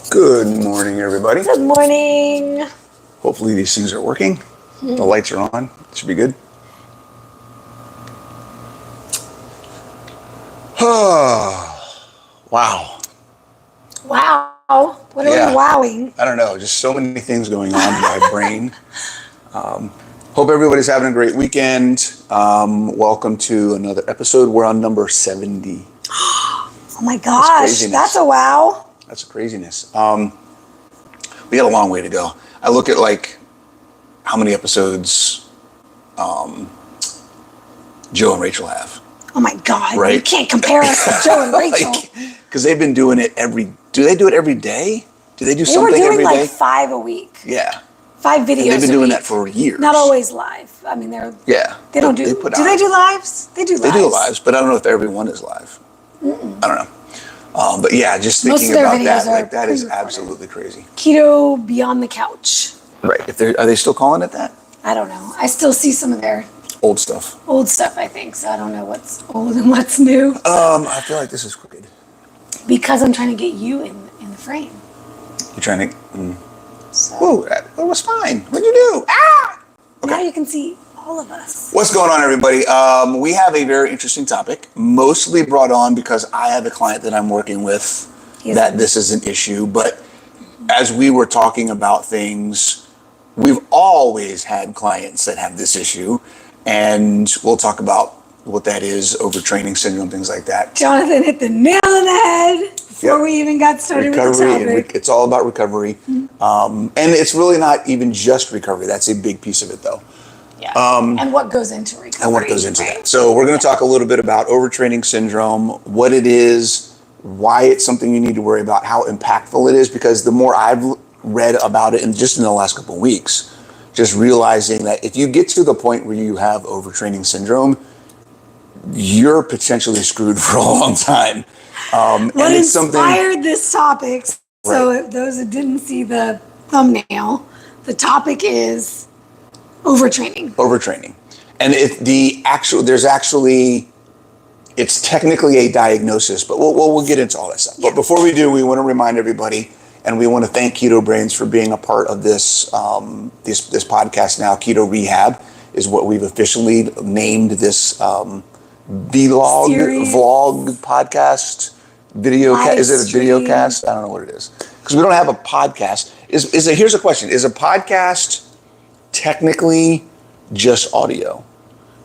Good morning, everybody. Good morning. Hopefully these things are working. The lights are on. It should be good. Wow. Wow. What are we wowing? I don't know. Just so many things going on in my brain. Hope everybody's having a great weekend. Welcome to another episode. We're on number 70. Oh my gosh. That's a wow. That's craziness. We got a long way to go. I look at like how many episodes Joe and Rachel have. Oh my God. Right? You can't compare us with Joe and Rachel. Because they've been doing it do they do it every day? Do they do something every day? They were doing like 5 a week. Yeah. 5 videos and they've been doing that for years. Not always live. I mean, they don't do lives? Do they do lives? They do lives. They do lives, but I don't know if every one is live. I don't know. But yeah, just thinking about that, like that is absolutely crazy. Keto Beyond the Couch. Right. Are they still calling it that? I don't know. I still see some of their old stuff. Old stuff, I think. So I don't know what's old and what's new. I feel like this is crooked. Because I'm trying to get you in the frame. You're trying to. So. Whoa, that was fine. What'd you do? Ah! Okay. Now you can see all of us. What's going on, everybody? We have a very interesting topic, mostly brought on because I have a client that I'm working with that this is an issue. But as we were talking about things, we've always had clients that have this issue, and we'll talk about what that is, overtraining syndrome, things like that. Jonathan hit the nail on the head before we even got started with the topic. It's all about recovery. And it's really not even just recovery. That's a big piece of it, though. Yeah. And what goes into recovery. And what goes into that. So we're going to talk a little bit about overtraining syndrome, what it is, why it's something you need to worry about, how impactful it is, because the more I've read about it, and just in the last couple of weeks, just realizing that if you get to the point where you have overtraining syndrome, you're potentially screwed for a long time. What inspired this topic? So if those that didn't see the thumbnail, the topic is overtraining. Overtraining. And it's technically a diagnosis, but we'll get into all that stuff. Yeah. But before we do, we want to remind everybody, and we want to thank Keto Brains for being a part of this this podcast now. Keto Rehab is what we've officially named this vlog podcast video. Is it a video cast? I don't know what it is, because we don't have a podcast. Here's a question: is a podcast technically just audio?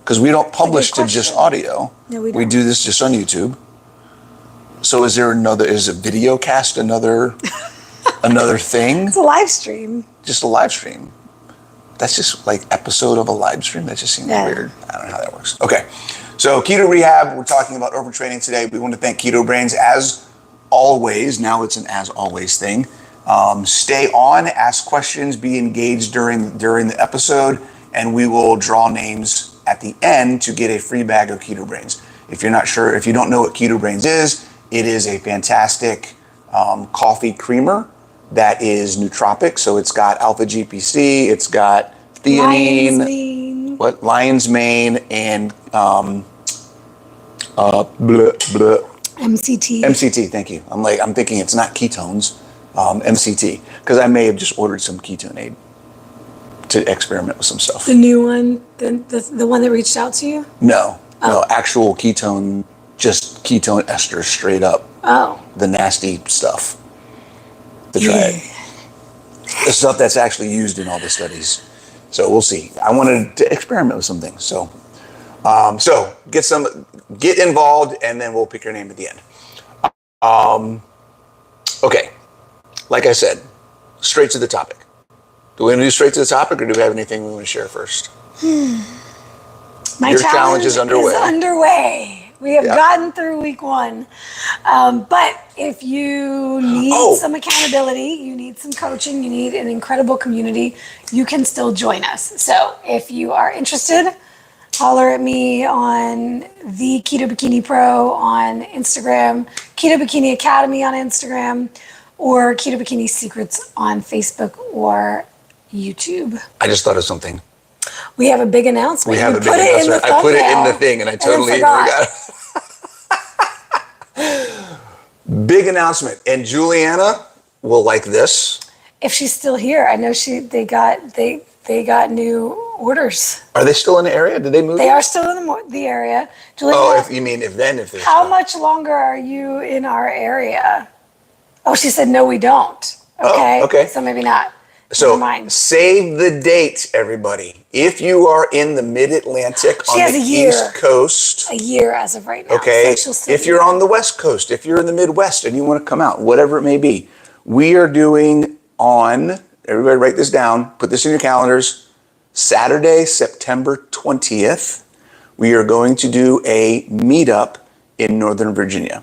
Because we don't publish to just audio. No, we don't. We do this just on YouTube. So is a video cast another thing? It's a live stream. Just a live stream. That's just like episode of a live stream. That just seems weird. I don't know how that works. Okay. So Keto Rehab, we're talking about overtraining today. We want to thank Keto Brains as always. Now it's an as always thing. Stay on, ask questions, be engaged during the episode, and we will draw names at the end to get a free bag of Keto Brains. If you're not sure, if you don't know what Keto Brains is, it is a fantastic coffee creamer that is nootropic. So it's got alpha GPC, it's got theanine, lion's mane, and MCT. Thank you. I'm thinking it's not ketones, MCT, because I may have just ordered some ketone aid to experiment with some stuff. The new one, the one that reached out to you? No, actual ketone, just ketone esters straight up. Oh, the nasty stuff. To try it. The stuff that's actually used in all the studies. So we'll see. I wanted to experiment with some things. So get involved, and then we'll pick your name at the end. Okay. Like I said, straight to the topic. Do we want to do straight to the topic, or do we have anything we want to share first? Your challenge is underway. We have gotten through week 1. But if you need some accountability, you need some coaching, you need an incredible community, you can still join us. So if you are interested, holler at me on the Keto Bikini Pro on Instagram, Keto Bikini Academy on Instagram, or Keto Bikini Secrets on Facebook or YouTube. I just thought of something. We have a big announcement. We have a big announcement. I put it in the thing, and I totally forgot. Big announcement. And Juliana, will like this. If she's still here, I know they got new orders. Are they still in the area? Did they move? They are still in the area. Julia, Oh, if they're how still. much longer are you in our area? Oh, she said, no, we don't. Okay. Oh, okay. So maybe not. So Never mind. save the date, everybody. If you are in the Mid-Atlantic on the East Coast. A year as of right now. Okay. So if you're on the West Coast, if you're in the Midwest and you want to come out, whatever it may be, we are doing on, everybody write this down, put this in your calendars, Saturday, September 20th, we are going to do a meetup in Northern Virginia.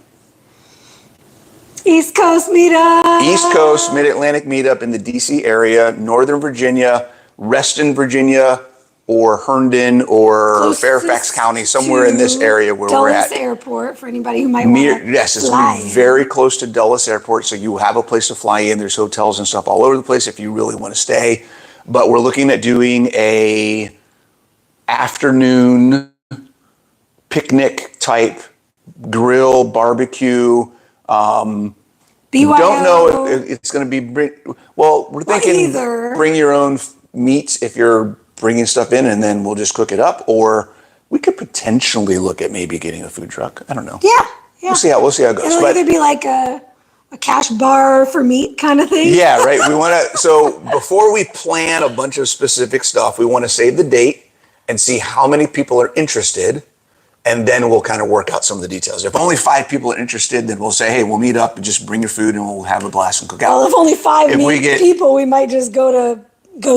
East Coast meetup. East Coast, Mid-Atlantic meetup in the DC area, Northern Virginia, Reston, Virginia, or Herndon or Closest Fairfax County, somewhere in this area where we're at. Dulles Airport for anybody who might want to Yes, it's going to be very close to Dulles Airport, so you have a place to fly in. There's hotels and stuff all over the place if you really want to stay. But we're looking at doing a afternoon picnic type grill barbecue. BYO. Don't know if it's going to be, well, we're thinking bring your own meats if you're bringing stuff in, and then we'll just cook it up. Or we could potentially look at maybe getting a food truck. I don't know. Yeah. We'll see how it goes. It'll either be like a cash bar for meat kind of thing. Yeah, right. We want to, so before we plan a bunch of specific stuff, we want to save the date and see how many people are interested. And then we'll kind of work out some of the details. If only 5 people are interested, then we'll say, hey, we'll meet up and just bring your food and we'll have a blast and cook out. Well, if only 5 people, we might just go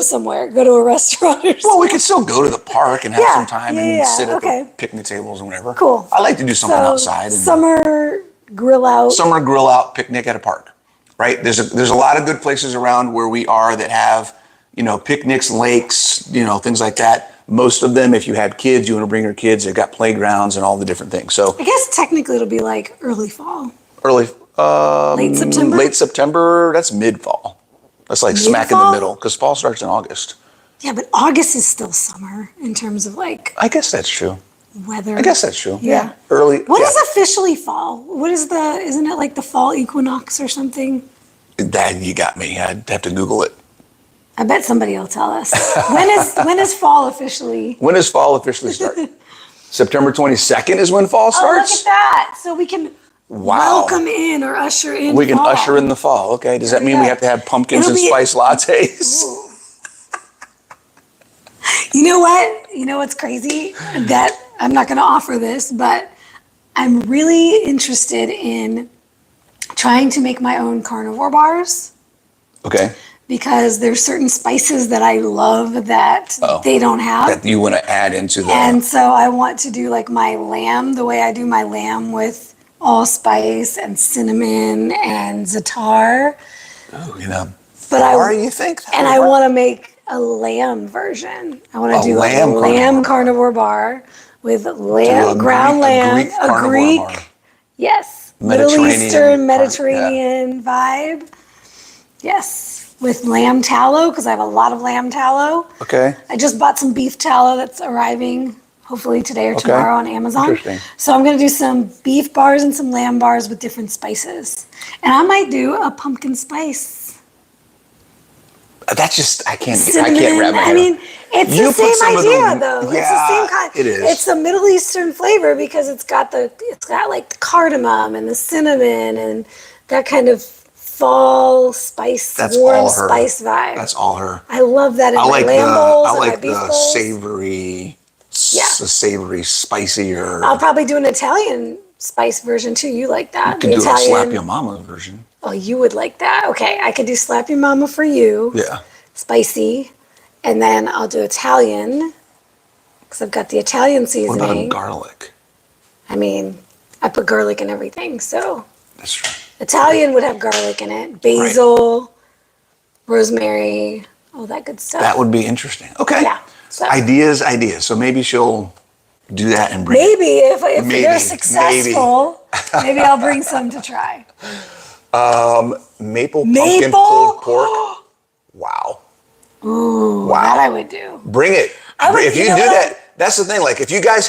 somewhere, go to a restaurant or something. Well, we could still go to the park and have some time and sit at the picnic tables and whatever. Cool. I like to do something outside. Summer grill out picnic at a park, right? There's a lot of good places around where we are that have, picnics, lakes, things like that. Most of them, if you had kids, you want to bring your kids, they've got playgrounds and all the different things. So I guess technically it'll be like early fall. Late September? Late September, that's mid-fall. That's like smack in the middle, because fall starts in August. Yeah, but August is still summer in terms of like I guess that's true. Weather. I guess that's true. Yeah. What is officially fall? Isn't it like the fall equinox or something? That you got me. I'd have to Google it. I bet somebody will tell us. When is fall officially? When does fall officially start? September 22nd is when fall starts? Oh, look at that. So we can welcome in or usher in We can usher in the fall. Okay. Does that mean we have to have pumpkins and spice lattes? You know what? You know what's crazy? That I'm not going to offer this, but I'm really interested in trying to make my own carnivore bars. Okay. Because there's certain spices that I love that they don't have. That you want to add into the... And so I want to do like my lamb, the way I do my lamb with allspice and cinnamon and za'atar. Oh, you think? And I want to make a lamb version. I want to do like a lamb carnivore bar with ground lamb, a Greek, yes, Middle Eastern, Mediterranean vibe. Yes. With lamb tallow, because I have a lot of lamb tallow. Okay. I just bought some beef tallow that's arriving hopefully today or tomorrow on Amazon. Interesting. So I'm going to do some beef bars and some lamb bars with different spices. And I might do a pumpkin spice. That's just, I can't wrap my head. I mean, it's the same idea though. Yeah, it's the same kind. It is. It's a Middle Eastern flavor because it's got like the cardamom and the cinnamon and that kind of fall spice, warm spice vibe. That's all her. I love that in my lamb bowls and my beef the bowls. savory, the savory, spicier. I'll probably do an Italian spice version too. You like that? You could do a Slap Your Mama version. Oh, you would like that. Okay, I could do Slap Your Mama for you. Yeah. Spicy. And then I'll do Italian because I've got the Italian seasoning. What about garlic? I mean, I put garlic in everything, so. That's true. Italian would have garlic in it, basil, rosemary, all that good stuff. That would be interesting. Okay. Yeah. So. Ideas. So maybe she'll do that and bring if they're successful, maybe I'll bring some to try. Maple pumpkin pulled pork. Wow. Ooh, that I would do. Bring it. If you do that, that's the thing. Like if you guys,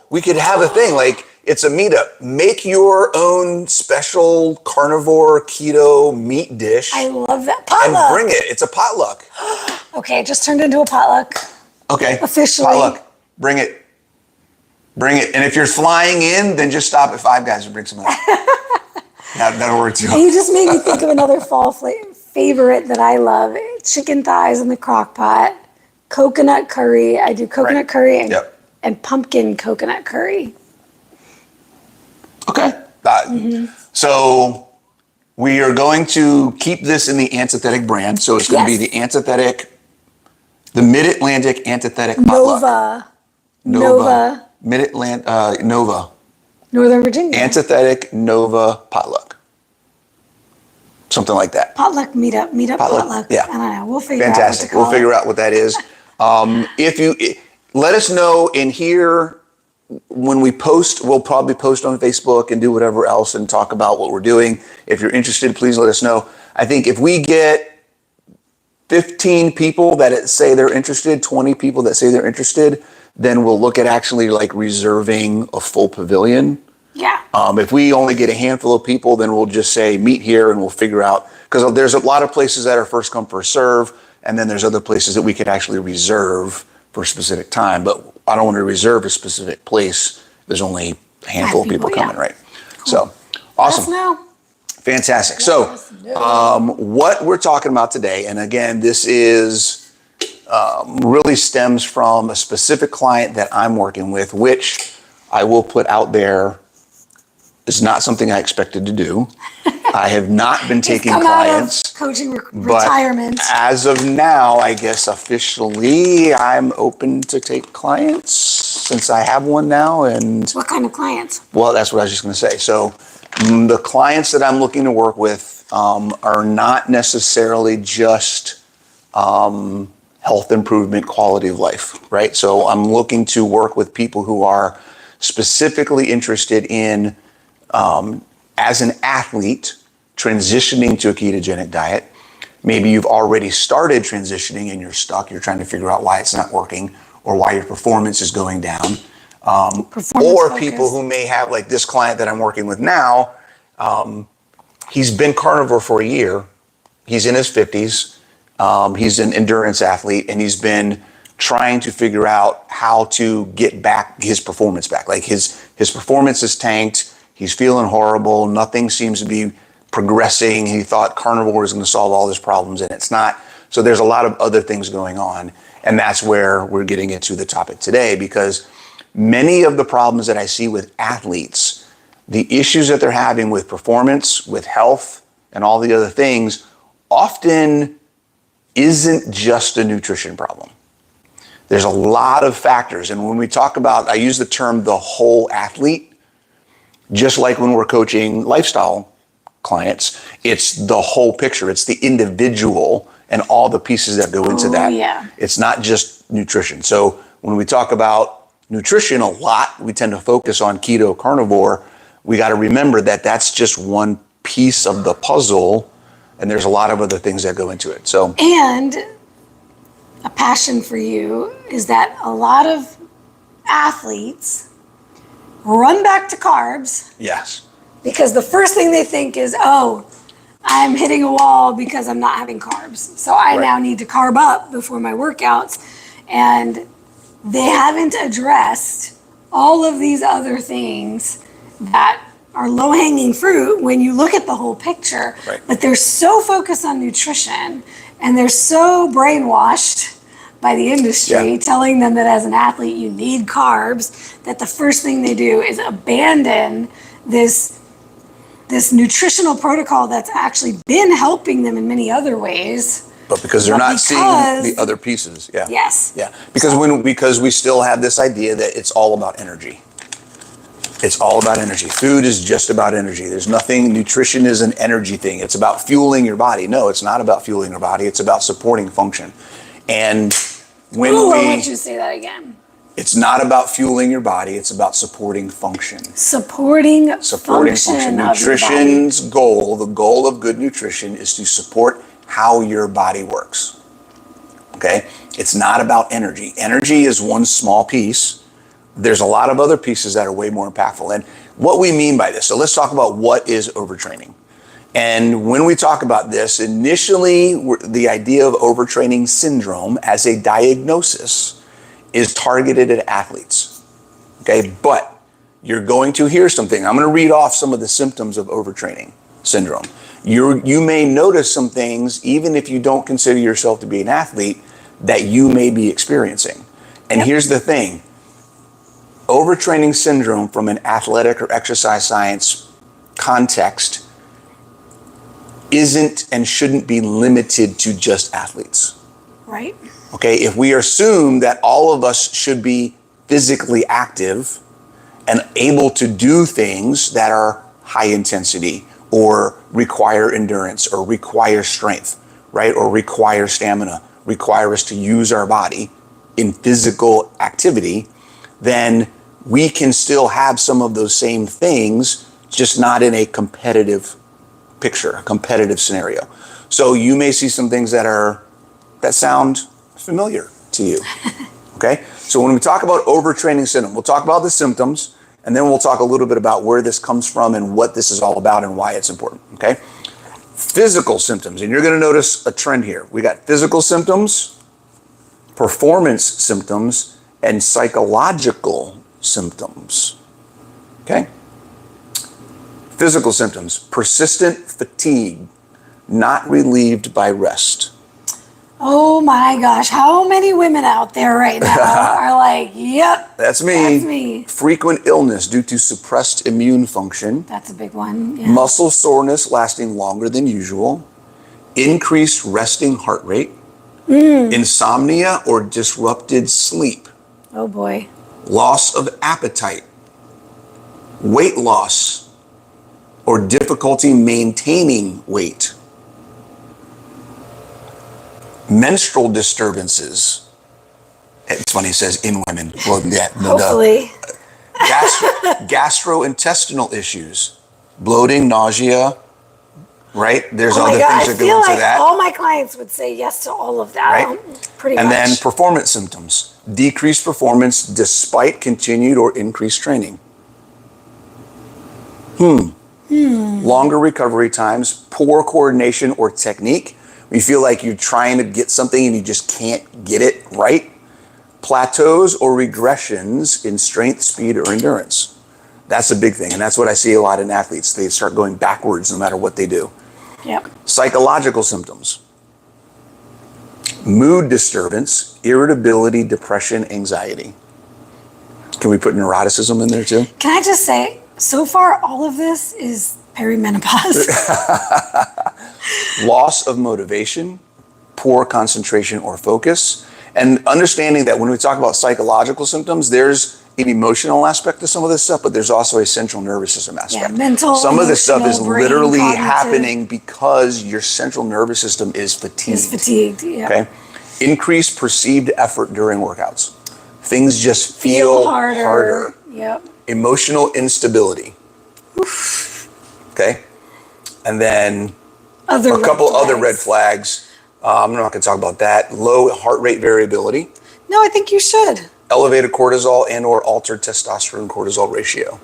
we could have a thing. Like It's a meetup. Make your own special carnivore keto meat dish. I love that. Potluck. And bring it. It's a potluck. Okay, it just turned into a potluck. Okay. Officially. Potluck. Bring it. Bring it. And if you're flying in, then just stop at Five Guys and bring some of that. That'll work too. You just made me think of another fall favorite that I love. Chicken thighs in the crock pot. Coconut curry. I do coconut curry and pumpkin coconut curry. Okay. So we are going to keep this in the Antithetic brand. So it's going to be the Antithetic, the Mid-Atlantic Antithetic potluck. Nova. Mid-Atlantic, Nova. Northern Virginia. Antithetic Nova potluck. Something like that. Potluck meetup potluck. Yeah. I don't know. We'll figure Fantastic. out what to call We'll figure out what that is. If you let us know in here when we post, we'll probably post on Facebook and do whatever else and talk about what we're doing. If you're interested, please let us know. I think if we get 15 people that say they're interested, 20 people that say they're interested, then we'll look at actually like reserving a full pavilion. Yeah. If we only get a handful of people, then we'll just say meet here and we'll figure out, because there's a lot of places that are first come, first serve. And then there's other places that we could actually reserve for a specific time. But I don't want to reserve a specific place. There's only a handful of people coming, right? Cool. So, awesome. Let us know. Fantastic. So, what we're talking about today, and again, this is really stems from a specific client that I'm working with, which I will put out there is not something I expected to do. I have not been taking clients. Out of coaching retirement. As of now, I guess officially, I'm open to take clients since I have one now. And what kind of clients? Well, that's what I was just going to say. So the clients that I'm looking to work with are not necessarily just health improvement, quality of life, right? So I'm looking to work with people who are specifically interested in, as an athlete, transitioning to a ketogenic diet. Maybe you've already started transitioning and you're stuck. You're trying to figure out why it's not working or why your performance is going down. Or people who may have, like this client that I'm working with now, he's been carnivore for a year. He's in his 50s. He's an endurance athlete, and he's been trying to figure out how to get back his performance back. Like his performance is tanked. He's feeling horrible. Nothing seems to be progressing. He thought carnivore was going to solve all his problems, and it's not. So there's a lot of other things going on. And that's where we're getting into the topic today, because many of the problems that I see with athletes, the issues that they're having with performance, with health, and all the other things, often isn't just a nutrition problem. There's a lot of factors. And when we talk about, I use the term the whole athlete, just like when we're coaching lifestyle clients, it's the whole picture. It's the individual and all the pieces that go into that. Yeah. It's not just nutrition. So when we talk about nutrition a lot, we tend to focus on keto, carnivore. We got to remember that that's just one piece of the puzzle, and there's a lot of other things that go into it. So, and a passion for you is that a lot of athletes run back to carbs. Yes. Because the first thing they think is, oh, I'm hitting a wall because I'm not having carbs. So I now need to carb up before my workouts. And they haven't addressed all of these other things that are low-hanging fruit when you look at the whole picture. Right. But they're so focused on nutrition, and they're so brainwashed by the industry telling them that as an athlete you need carbs, that the first thing they do is abandon this nutritional protocol that's actually been helping them in many other ways. But because they're not seeing the other pieces. Yeah. Yes. Yeah. Because because we still have this idea that it's all about energy. It's all about energy. Food is just about energy. There's nothing, nutrition is an energy thing. It's about fueling your body. No, it's not about fueling your body. It's about supporting function. And when I want you to say that again. It's not about fueling your body. It's about supporting function. Supporting function. Nutrition's goal, the goal of good nutrition, is to support how your body works. Okay? It's not about energy. Energy is one small piece. there's a lot of other pieces that are way more impactful. And what we mean by this, so let's talk about what is overtraining. And when we talk about this, initially the idea of overtraining syndrome as a diagnosis is targeted at athletes. Okay, but you're going to hear something. I'm going to read off some of the symptoms of overtraining syndrome. You may notice some things, even if you don't consider yourself to be an athlete, that you may be experiencing. And here's the thing. Overtraining syndrome from an athletic or exercise science context isn't and shouldn't be limited to just athletes. Right. Okay, if we assume that all of us should be physically active and able to do things that are high intensity or require endurance or require strength, right? Or require stamina, require us to use our body in physical activity, then we can still have some of those same things, just not in a competitive picture, a competitive scenario. So you may see some things that sound familiar to you. Okay? So when we talk about overtraining syndrome, we'll talk about the symptoms, and then we'll talk a little bit about where this comes from and what this is all about and why it's important. Okay? Physical symptoms, and you're going to notice a trend here. We got physical symptoms, performance symptoms, and psychological symptoms. Okay? Physical symptoms, persistent fatigue, not relieved by rest. Oh my gosh, how many women out there right now are like, yep, That's me. That's me. Frequent illness due to suppressed immune function. That's a big one. Yeah. Muscle soreness lasting longer than usual. Increased resting heart rate. Insomnia or disrupted sleep. Oh boy. Loss of appetite. Weight loss or difficulty maintaining weight. Menstrual disturbances. It's funny, it says in women. Well, yeah, Hopefully. Gastrointestinal issues, bloating, nausea, right? There's other things that go into like that. All my clients would say yes to all of that. Right? Pretty and much. then performance symptoms, decreased performance despite continued or increased training. Longer recovery times, poor coordination or technique. You feel like you're trying to get something and you just can't get it right. Plateaus or regressions in strength, speed, or endurance. That's a big thing, and that's what I see a lot in athletes. They start going backwards no matter what they do. Yep. Psychological symptoms. Mood disturbance, irritability, depression, anxiety. Can we put neuroticism in there too? Can I just say, so far all of this is perimenopause. Loss of motivation, poor concentration or focus, and understanding that when we talk about psychological symptoms, there's an emotional aspect to some of this stuff, but there's also a central nervous system aspect. Yeah, mental, some of this stuff is brain, literally cognitive. happening because your central nervous system is fatigued. Is fatigued, yeah. Okay? Increased perceived effort during workouts. Things just feel harder. Yep. Emotional instability. Okay? And then a couple other red flags. I'm not going to talk about that. Low heart rate variability. No, I think you should. Elevated cortisol and or altered testosterone cortisol ratio.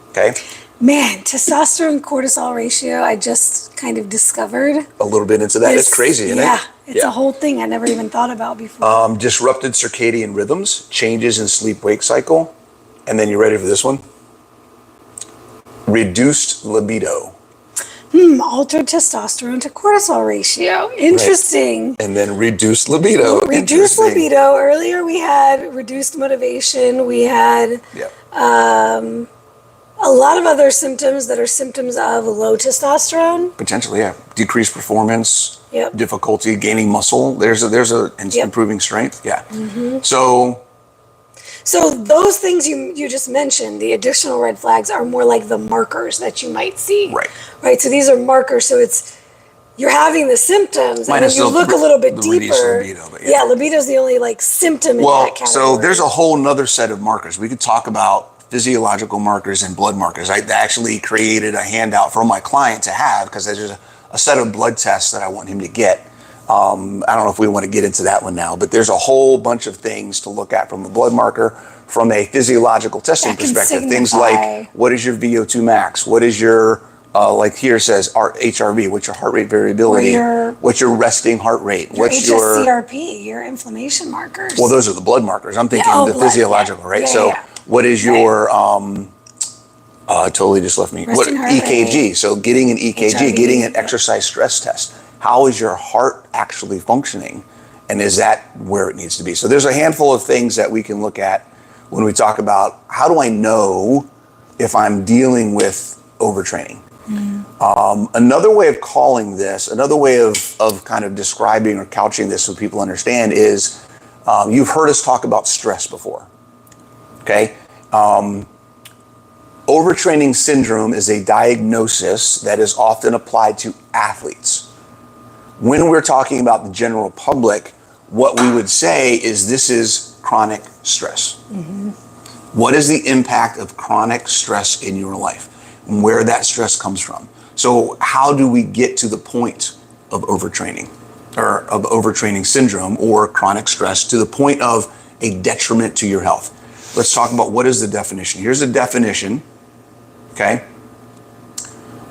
Okay? Man, testosterone cortisol ratio, I just kind of discovered. A little bit into that. It's crazy, isn't it? Yeah, it's a whole thing I never even thought about before. Disrupted circadian rhythms, changes in sleep-wake cycle. And then you ready for this one? Reduced libido. Altered testosterone to cortisol ratio. Interesting. Right. And then reduced libido. Reduced libido. Earlier we had reduced motivation. We had a lot of other symptoms that are symptoms of low testosterone. Potentially, yeah. Decreased performance, Yep. difficulty gaining muscle. There's improving strength. Yeah. Mm-hmm. So those things you just mentioned, the additional red flags are more like the markers that you might see. Right. Right. So these are markers. So you're having the symptoms, and then you look a little bit deeper. Libido is the only symptom in that category. So there's a whole nother set of markers. We could talk about physiological markers and blood markers. I actually created a handout for my client to have because there's a set of blood tests that I want him to get. I don't know if we want to get into that one now, but there's a whole bunch of things to look at from a blood marker from a physiological testing That can perspective. Things signify- like, what is your VO2 max? What is your, like here it says, HRV, what's your heart rate variability? What's your resting heart rate? Your What's your HSCRP, your inflammation markers. Well, those are the blood markers. I'm thinking the blood, physiological, right? So what is your, totally just left me. Resting heart EKG. rate. So getting an EKG, HRV, getting an exercise stress test. How is your heart actually functioning? And is that where it needs to be? So there's a handful of things that we can look at when we talk about how do I know if I'm dealing with overtraining. Another way of calling this, another way of kind of describing or couching this so people understand is you've heard us talk about stress before, okay? Overtraining syndrome is a diagnosis that is often applied to athletes. When we're talking about the general public, what we would say is this is chronic stress. What is the impact of chronic stress in your life and where that stress comes from? So how do we get to the point of overtraining or of overtraining syndrome or chronic stress to the point of a detriment to your health? Let's talk about what is the definition. Here's the definition, okay?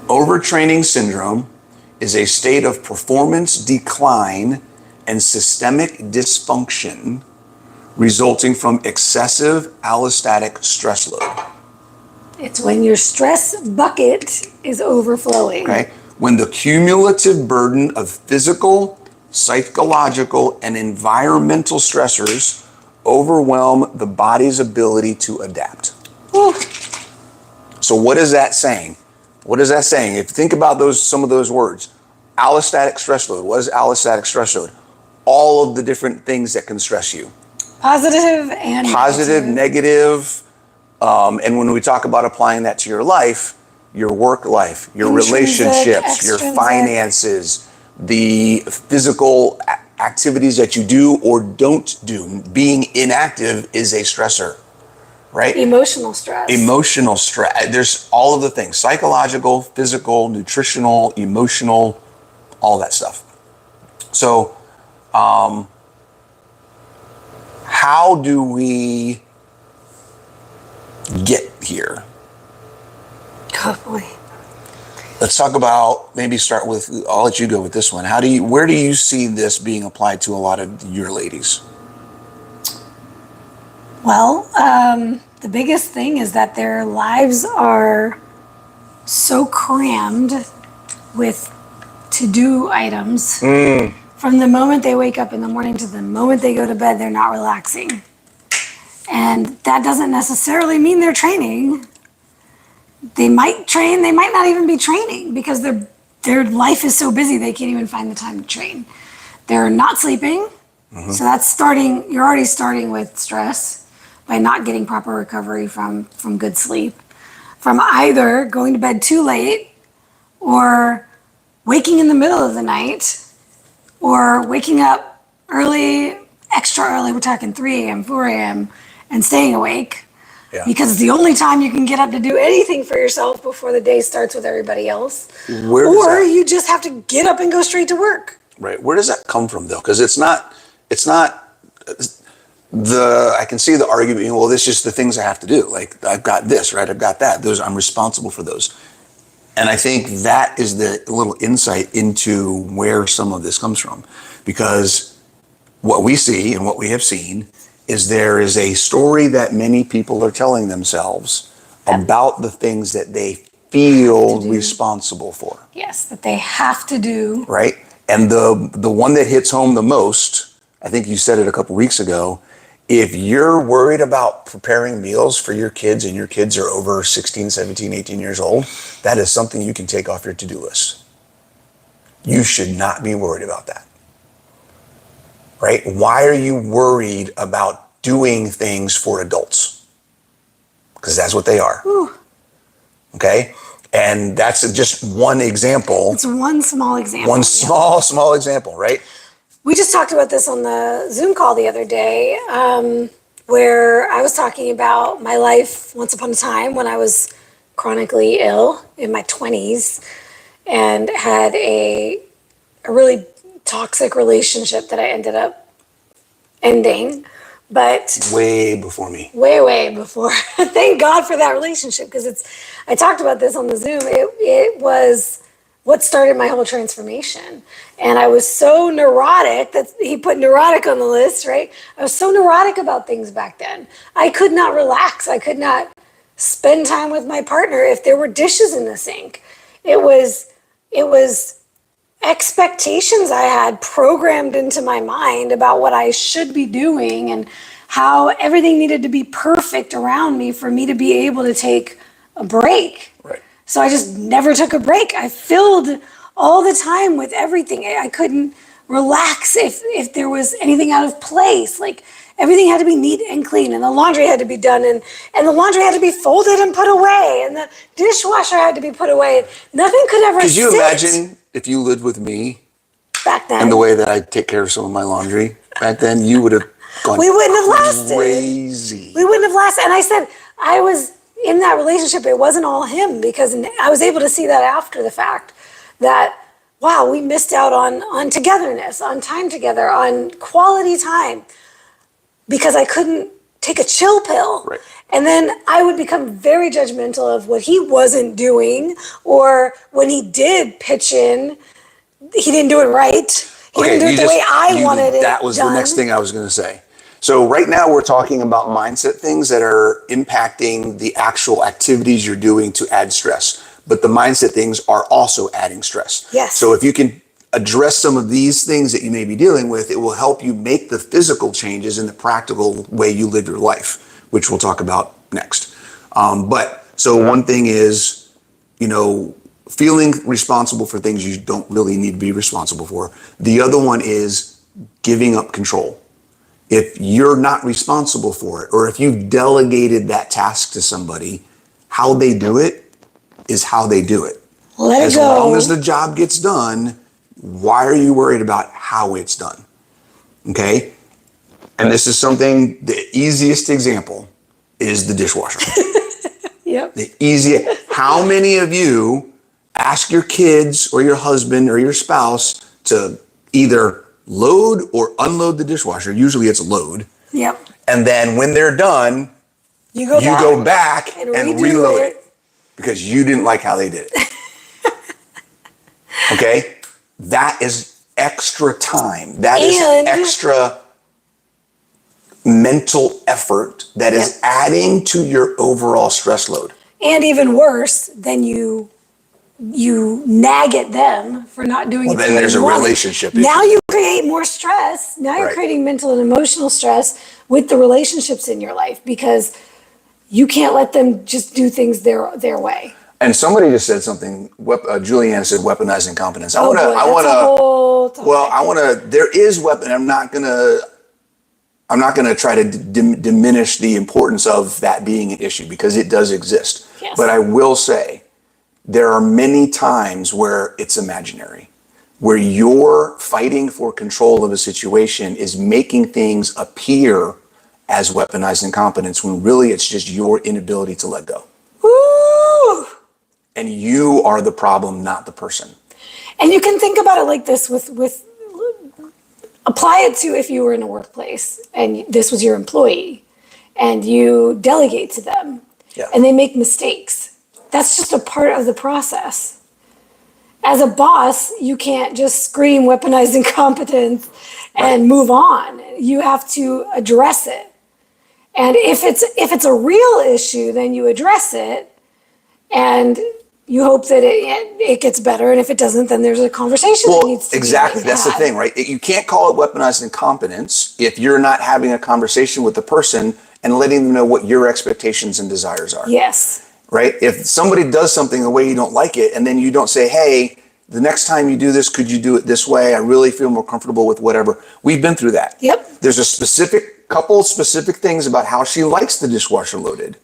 Overtraining syndrome is a state of performance decline and systemic dysfunction resulting from excessive allostatic stress load. It's when your stress bucket is overflowing. Okay? When the cumulative burden of physical, psychological, and environmental stressors overwhelm the body's ability to adapt. Ooh. So what is that saying? What is that saying? If you think about some of those words, allostatic stress load. What is allostatic stress load? All of the different things that can stress you. Positive and negative. And when we talk about applying that to your life, your work life, your Intrinsic, relationships, your extrinsic. finances, the physical activities that you do or don't do. Being inactive is a stressor, right? Emotional stress. Emotional stress. There's all of the things, psychological, physical, nutritional, emotional, all that stuff. So, how do we get here? Oh boy. Let's talk about, maybe start with, I'll let you go with this one. Where do you see this being applied to a lot of your ladies? Well, the biggest thing is that their lives are so crammed with to-do items. From the moment they wake up in the morning to the moment they go to bed, they're not relaxing. And that doesn't necessarily mean they're training. They might train, they might not even be training because their life is so busy they can't even find the time to train. They're not sleeping. So you're already starting with stress by not getting proper recovery from good sleep. From either going to bed too late or waking in the middle of the night or waking up early, extra early, we're talking 3 a.m., 4 a.m., and staying awake. Yeah. Because it's the only time you can get up to do anything for yourself before the day starts with everybody else. You just have to get up and go straight to work. Right. Where does that come from though? Because I can see the argument, well, this is just the things I have to do. Like I've got this, right? I've got that. I'm responsible for those. And I think that is the little insight into where some of this comes from. Because what we see and what we have seen is there is a story that many people are telling themselves about the things that they feel responsible for. Yes, that they have to do. Right? And the one that hits home the most, I think you said it a couple weeks ago, if you're worried about preparing meals for your kids and your kids are over 16, 17, 18 years old, that is something you can take off your to-do list. You should not be worried about that. Right? Why are you worried about doing things for adults? Because that's what they are. Ooh. Okay? And that's just one example. It's one small example. One small example, right? We just talked about this on the Zoom call the other day, where I was talking about my life once upon a time when I was chronically ill in my 20s and had a really toxic relationship that I ended up ending But way before me. way before. Thank God for that relationship, because I talked about this on the Zoom. It was what started my whole transformation. And I was so neurotic, that he put neurotic on the list, right? I was so neurotic about things back then. I could not relax. I could not spend time with my partner if there were dishes in the sink. It was expectations I had programmed into my mind about what I should be doing and how everything needed to be perfect around me for me to be able to take a break. Right. So I just never took a break. I filled all the time with everything. I couldn't relax if there was anything out of place. Like, everything had to be neat and clean, and the laundry had to be done, and the laundry had to be folded and put away, and the dishwasher had to be put away. Nothing could ever Could you sit. imagine if you lived with me Back then, and the way that I take care of some of my laundry back then? You would have gone we wouldn't have lasted. Crazy. We wouldn't have lasted. And I said, I was in that relationship. It wasn't all him, because I was able to see that after the fact, that, wow, we missed out on togetherness, on time together, on quality time, because I couldn't take a chill pill. Right. And then I would become very judgmental of what he wasn't doing, or when he did pitch in, he didn't do it right. He didn't do it the way I wanted it. That was done. the next thing I was going to say. So right now we're talking about mindset things that are impacting the actual activities you're doing to add stress. But the mindset things are also adding stress. Yes. So if you can address some of these things that you may be dealing with, it will help you make the physical changes in the practical way you live your life, which we'll talk about next. So one thing is, feeling responsible for things you don't really need to be responsible for. The other one is giving up control. If you're not responsible for it, or if you've delegated that task to somebody, how they do it is how they do it. Let it As go. long as the job gets done, why are you worried about how it's done? Okay? And this is something, the easiest example is the dishwasher. Yep. The easiest. How many of you ask your kids or your husband or your spouse to either load or unload the dishwasher? Usually it's load. Yep. And then when they're done, You go back and reload it because you didn't like how they did it. Okay? That is extra time. That is extra mental effort that is adding to your overall stress load. And even worse, then you nag at them for not doing it. Well, then there's a relationship issue. Now you create more stress. Now you're creating mental and emotional stress with the relationships in your life, because you can't let them just do things their way. And somebody just said something. Julianne said weaponizing competence. There is weapon. I'm not gonna try to diminish the importance of that being an issue, because it does exist. Yes. But I will say, there are many times where it's imaginary, where you're fighting for control of a situation is making things appear as weaponized incompetence, when really it's just your inability to let go. Woo! And you are the problem, not the person. And you can think about it like this with apply it to if you were in a workplace and this was your employee and you delegate to them and they make mistakes. That's just a part of the process. As a boss, you can't just scream weaponized incompetence and move on. You have to address it. And if it's a real issue, then you address it and you hope that it gets better. And if it doesn't, then there's a conversation that needs to be exactly. That's the thing, right? You can't call it weaponized incompetence if you're not having a conversation with the person and letting them know what your expectations and desires are. Yes. Right? If somebody does something the way you don't like it, and then you don't say, hey, the next time you do this, could you do it this way? I really feel more comfortable with whatever. We've been through that. Yep. There's a couple specific things about how she likes the dishwasher loaded.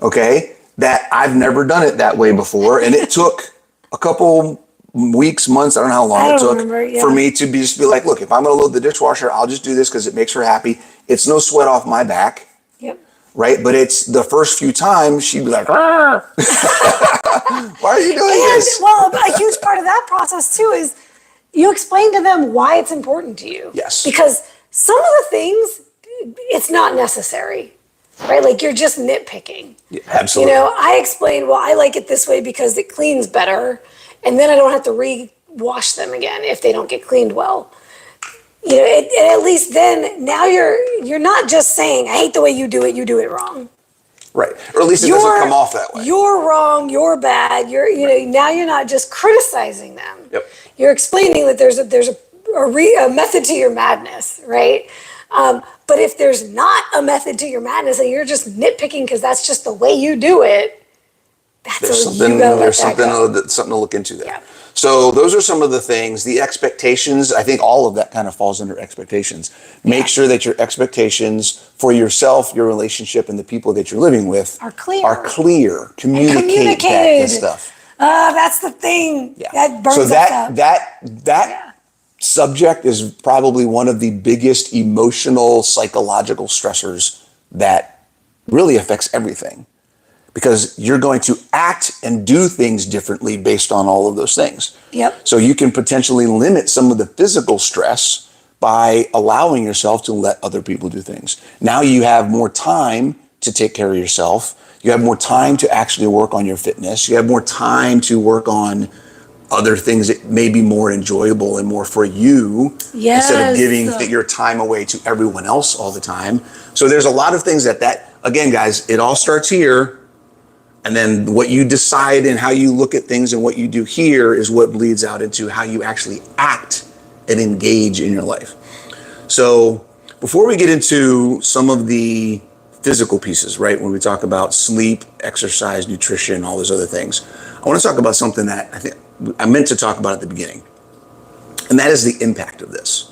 Okay? That I've never done it that way before. And it took a couple weeks, months, I don't know how long it took for me to just be like, look, if I'm going to load the dishwasher, I'll just do this because it makes her happy. It's no sweat off my back. Yep. Right? But it's the first few times she'd be like, why are you doing this? Well, a huge part of that process too is you explain to them why it's important to you. Yes. Because some of the things it's not necessary, right? Like you're just nitpicking. Yeah, absolutely. I explained, well, I like it this way because it cleans better, and then I don't have to re-wash them again if they don't get cleaned well. And at least then now you're not just saying, I hate the way you do it wrong. Right. Or at least it doesn't come off that way. You're wrong, you're bad. Now you're not just criticizing them. Yep. You're explaining that there's a method to your madness, right? But if there's not a method to your madness and you're just nitpicking because that's just the way you do it, there's something to look into there. Yeah. So those are some of the things, the expectations. I think all of that kind of falls under expectations. Make sure that your expectations for yourself, your relationship, and the people that you're living with are clear. Communicate that kind of stuff. That's the thing. Yeah. That burns us up. That subject is probably one of the biggest emotional, psychological stressors that really affects everything. Because you're going to act and do things differently based on all of those things. Yep. So you can potentially limit some of the physical stress by allowing yourself to let other people do things. Now you have more time to take care of yourself. You have more time to actually work on your fitness. You have more time to work on other things that may be more enjoyable and more for you, instead of giving your time away to everyone else all the time. So there's a lot of things that again, guys, it all starts here. And then what you decide and how you look at things and what you do here is what bleeds out into how you actually act and engage in your life. So before we get into some of the physical pieces, right, when we talk about sleep, exercise, nutrition, all those other things, I want to talk about something that I think I meant to talk about at the beginning. And that is the impact of this.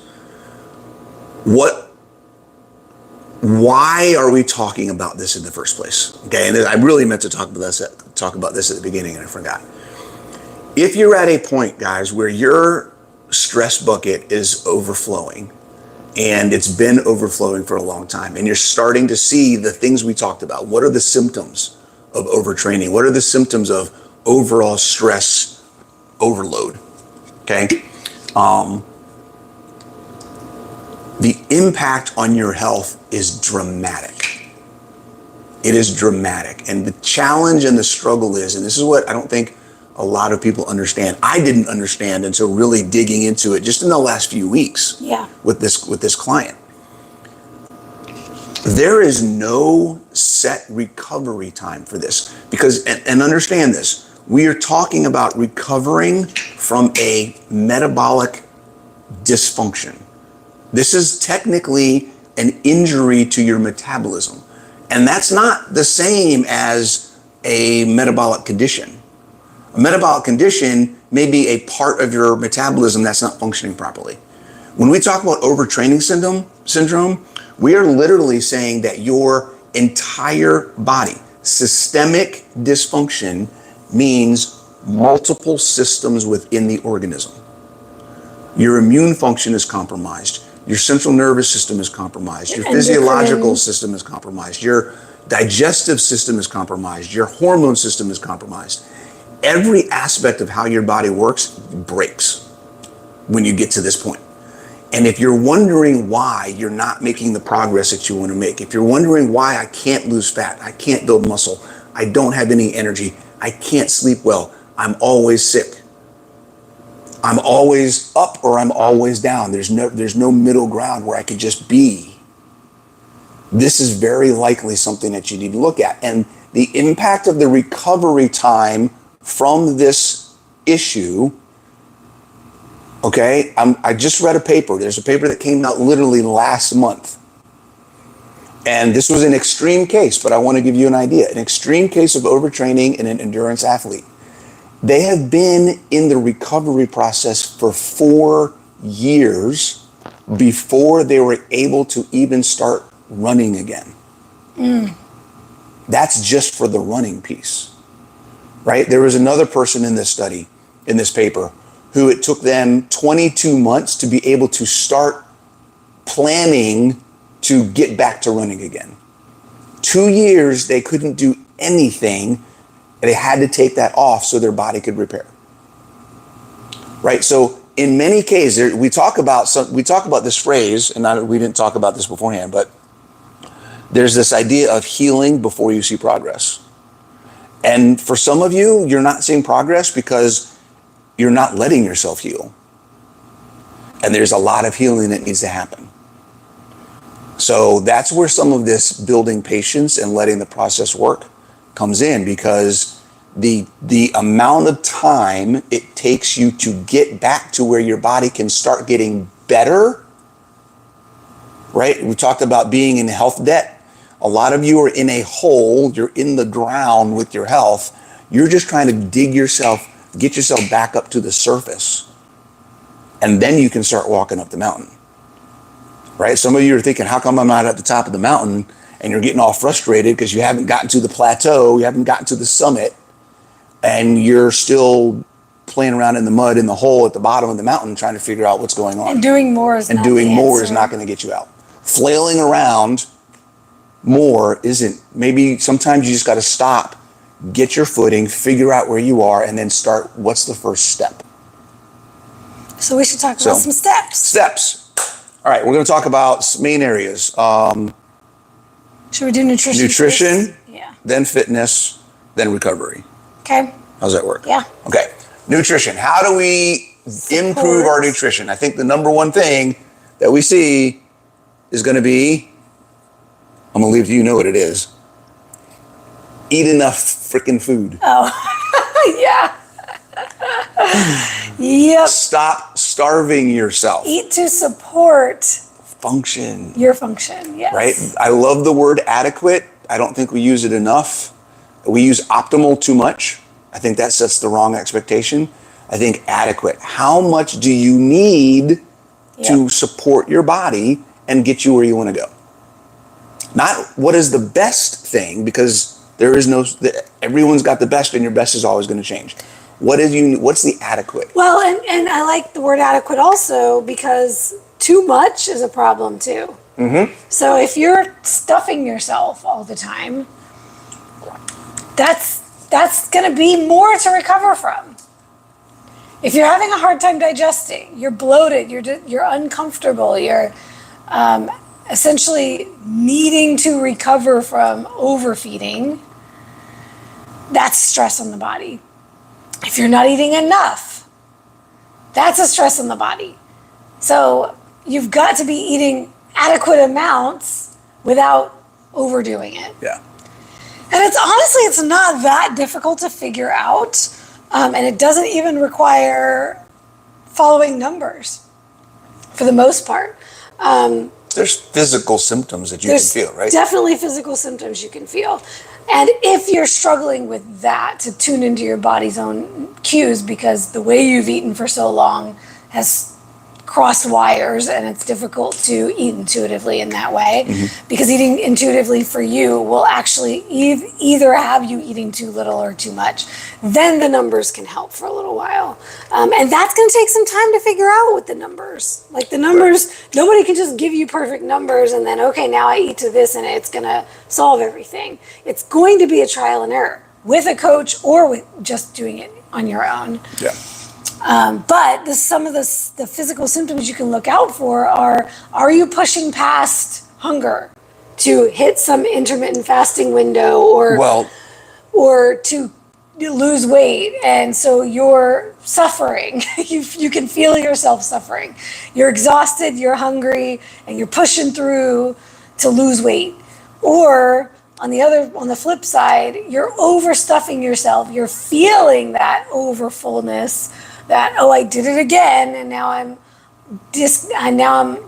Why are we talking about this in the first place? Okay, and I really meant to talk about this at the beginning and I forgot. If you're at a point, guys, where your stress bucket is overflowing, and it's been overflowing for a long time, and you're starting to see the things we talked about, what are the symptoms of overtraining? What are the symptoms of overall stress overload? Okay. The impact on your health is dramatic. It is dramatic. And the challenge and the struggle is, and this is what I don't think a lot of people understand. I didn't understand until really digging into it just in the last few weeks with this client. There is no set recovery time for this because, and understand this, we are talking about recovering from a metabolic dysfunction. This is technically an injury to your metabolism. And that's not the same as a metabolic condition. A metabolic condition may be a part of your metabolism that's not functioning properly. When we talk about overtraining syndrome, we are literally saying that your entire body, systemic dysfunction means multiple systems within the organism. Your immune function is compromised. Your central nervous system is compromised. Your physiological system is compromised. Your digestive system is compromised. Your hormone system is compromised. Every aspect of how your body works breaks when you get to this point. And if you're wondering why you're not making the progress that you want to make, if you're wondering why I can't lose fat, I can't build muscle, I don't have any energy, I can't sleep well, I'm always sick, I'm always up or I'm always down. There's no middle ground where I could just be. This is very likely something that you need to look at. And the impact of the recovery time from this issue, okay, I just read a paper. There's a paper that came out literally last month. And this was an extreme case, but I want to give you an idea. An extreme case of overtraining in an endurance athlete. They have been in the recovery process for 4 years before they were able to even start running again. That's just for the running piece, right? There was another person in this study, in this paper, who it took them 22 months to be able to start planning to get back to running again. 2 years, they couldn't do anything. They had to take that off so their body could repair. Right? So in many cases, we talk about this phrase, and we didn't talk about this beforehand, but there's this idea of healing before you see progress. And for some of you, you're not seeing progress because you're not letting yourself heal. And there's a lot of healing that needs to happen. So that's where some of this building patience and letting the process work comes in, because the amount of time it takes you to get back to where your body can start getting better, right? We talked about being in health debt. A lot of you are in a hole, you're in the ground with your health. You're just trying to get yourself back up to the surface. And then you can start walking up the mountain, right? Some of you are thinking, how come I'm not at the top of the mountain? And you're getting all frustrated because you haven't gotten to the plateau, you haven't gotten to the summit, and you're still playing around in the mud in the hole at the bottom of the mountain trying to figure out what's going on. And doing more is not going to get you out. Flailing around more isn't. Maybe sometimes you just got to stop, get your footing, figure out where you are, and then start. What's the first step? So we should talk about some steps. Steps. All right, we're going to talk about main areas. Should we do nutrition? Nutrition, first? Yeah. Then fitness, then recovery. Okay. How's that work? Yeah. Okay. Nutrition. How do we improve our nutrition? I think the number one thing that we see is going to be, I'm going to leave you know what it is. Eat enough freaking food. Oh, yeah. Yep. Stop starving yourself. Eat to support function. Your function, yes. Right? I love the word adequate. I don't think we use it enough. We use optimal too much. I think that sets the wrong expectation. I think adequate. How much do you need to support your body and get you where you want to go? Not what is the best thing, because there is no, everyone's got the best and your best is always going to change. What's the adequate? Well, and I like the word adequate also because too much is a problem too. Mm-hmm. So if you're stuffing yourself all the time, that's going to be more to recover from. If you're having a hard time digesting, you're bloated, you're uncomfortable, you're essentially needing to recover from overfeeding, that's stress on the body. If you're not eating enough, that's a stress on the body. So you've got to be eating adequate amounts without overdoing it. Yeah. And it's not that difficult to figure out. And it doesn't even require following numbers for the most part. There's physical symptoms that you can feel, right? Definitely physical symptoms you can feel. And if you're struggling with that, to tune into your body's own cues, because the way you've eaten for so long has crossed wires and it's difficult to eat intuitively in that way, because eating intuitively for you will actually either have you eating too little or too much. Then the numbers can help for a little while. And that's going to take some time to figure out with the numbers. Like the numbers, nobody can just give you perfect numbers and then, okay, now I eat to this and it's going to solve everything. It's going to be a trial and error with a coach or with just doing it on your own. Yeah. But some of the physical symptoms you can look out for are you pushing past hunger to hit some intermittent fasting window or to lose weight, and so you're suffering. You can feel yourself suffering. You're exhausted, you're hungry, and you're pushing through to lose weight. Or on the flip side, you're overstuffing yourself. You're feeling that overfullness, that, oh, I did it again, and now I'm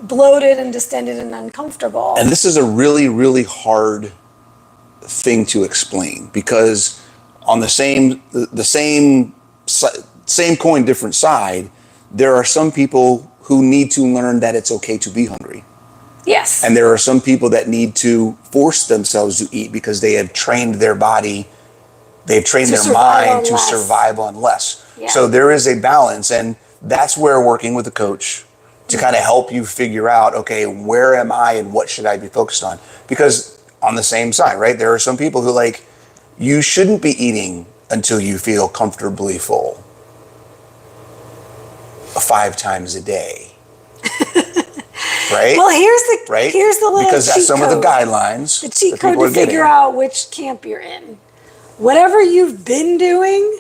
bloated and distended and uncomfortable. And this is a really, really hard thing to explain, because on the same coin, different side, there are some people who need to learn that it's okay to be hungry. Yes. And there are some people that need to force themselves to eat because they have trained their body, they've trained their mind to survive on less. Yeah. So there is a balance, and that's where working with a coach to kind of help you figure out, okay, where am I and what should I be focused on? Because on the same side, right, there are some people who you shouldn't be eating until you feel comfortably full 5 times a day. right? Well, Right? here's the little because that's cheat some code. of the guidelines. The cheat that code people to are getting. figure out which camp you're in. Whatever you've been doing,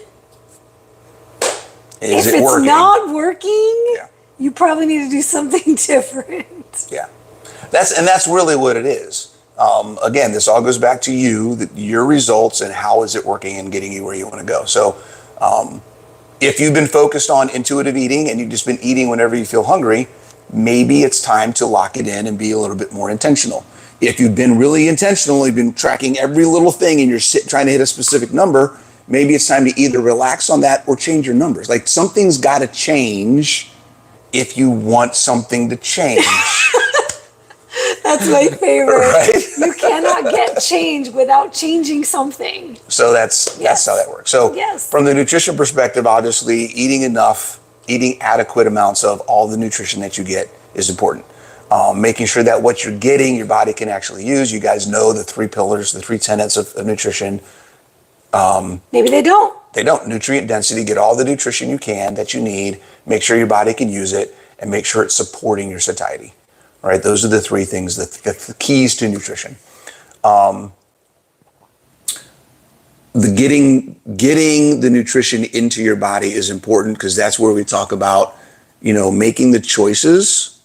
Is if it it's working? not working, Yeah. you probably need to do something different. Yeah, that's really what it is. Again, this all goes back to you, your results, and how is it working and getting you where you want to go. So, if you've been focused on intuitive eating and you've just been eating whenever you feel hungry, maybe it's time to lock it in and be a little bit more intentional. If you've been really intentional, you've been tracking every little thing and you're trying to hit a specific number, maybe it's time to either relax on that or change your numbers. Like something's got to change if you want something to change. That's my favorite. Right? You cannot get change without changing something. So that's how that works. So from the nutrition perspective, obviously eating adequate amounts of all the nutrition that you get is important. Making sure that what you're getting, your body can actually use. You guys know the 3 pillars, the 3 tenets of nutrition. Maybe they don't. They don't. Nutrient density, get all the nutrition you can that you need, make sure your body can use it, and make sure it's supporting your satiety. All right, those are the 3 things, the keys to nutrition. The getting the nutrition into your body is important because that's where we talk about, making the choices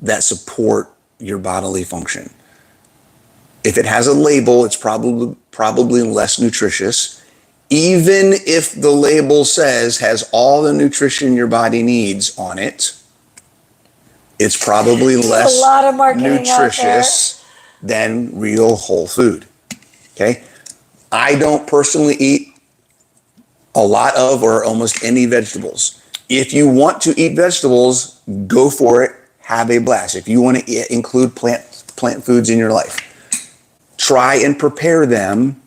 that support your bodily function. If it has a label, it's probably less nutritious. Even if the label says has all the nutrition your body needs on it, it's probably less nutritious than real whole food. Okay? I don't personally eat a lot of or almost any vegetables. If you want to eat vegetables, go for it. Have a blast. If you want to include plant foods in your life, try and prepare them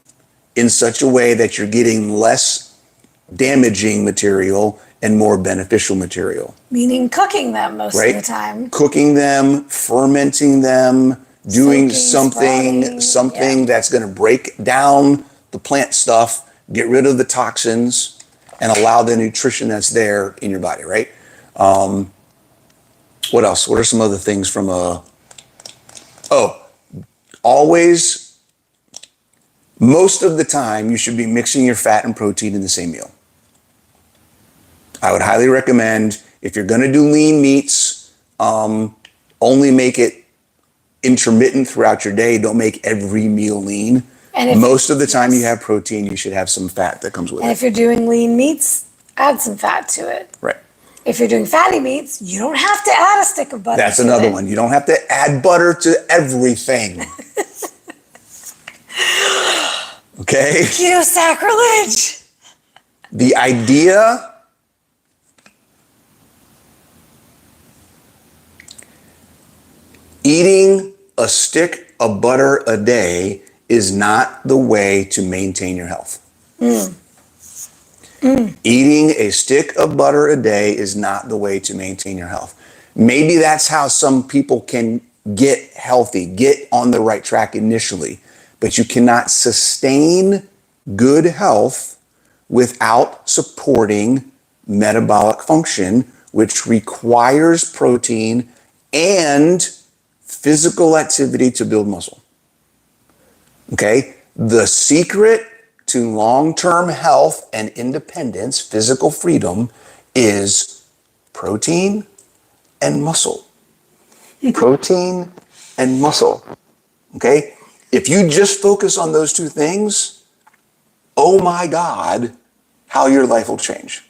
in such a way that you're getting less damaging material and more beneficial material. Meaning cooking them most of the time. Cooking them, fermenting them, doing something that's going to break down the plant stuff, get rid of the toxins, and allow the nutrition that's there in your body, right? What else? What are some other things from always, most of the time, you should be mixing your fat and protein in the same meal. I would highly recommend, if you're going to do lean meats, only make it intermittent throughout your day. Don't make every meal lean. And most of the time you have protein, you should have some fat that comes with it. And if you're doing lean meats, add some fat to it. Right. If you're doing fatty meats, you don't have to add a stick of butter. That's another one. You don't have to add butter to everything. Okay? Keto sacrilege. The idea eating a stick of butter a day is not the way to maintain your health. Eating a stick of butter a day is not the way to maintain your health. Maybe that's how some people can get healthy, get on the right track initially, but you cannot sustain good health without supporting metabolic function, which requires protein and physical activity to build muscle. Okay? The secret to long-term health and independence, physical freedom, is protein and muscle. Protein and muscle. Okay? If you just focus on those 2 things, oh my God, how your life will change.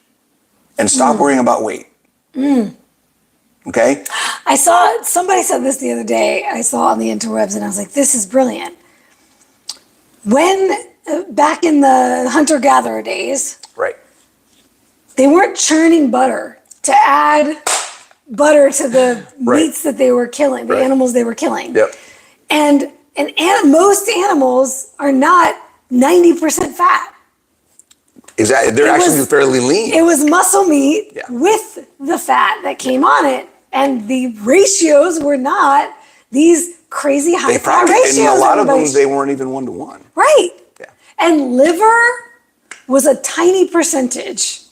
And stop worrying about weight. Okay? I saw, somebody said this the other day, I saw on the interwebs, and I was like, this is brilliant. When, back in the hunter-gatherer days, right, they weren't churning butter to add butter to the meats that they were killing, the animals they were killing. Yep. And most animals are not 90% fat. Exactly. They're actually fairly lean. It was muscle meat with the fat that came on it. And the ratios were not these crazy high fat ratios. And a lot of them, they weren't even 1-to-1. Right. Yeah. And liver was a tiny percentage.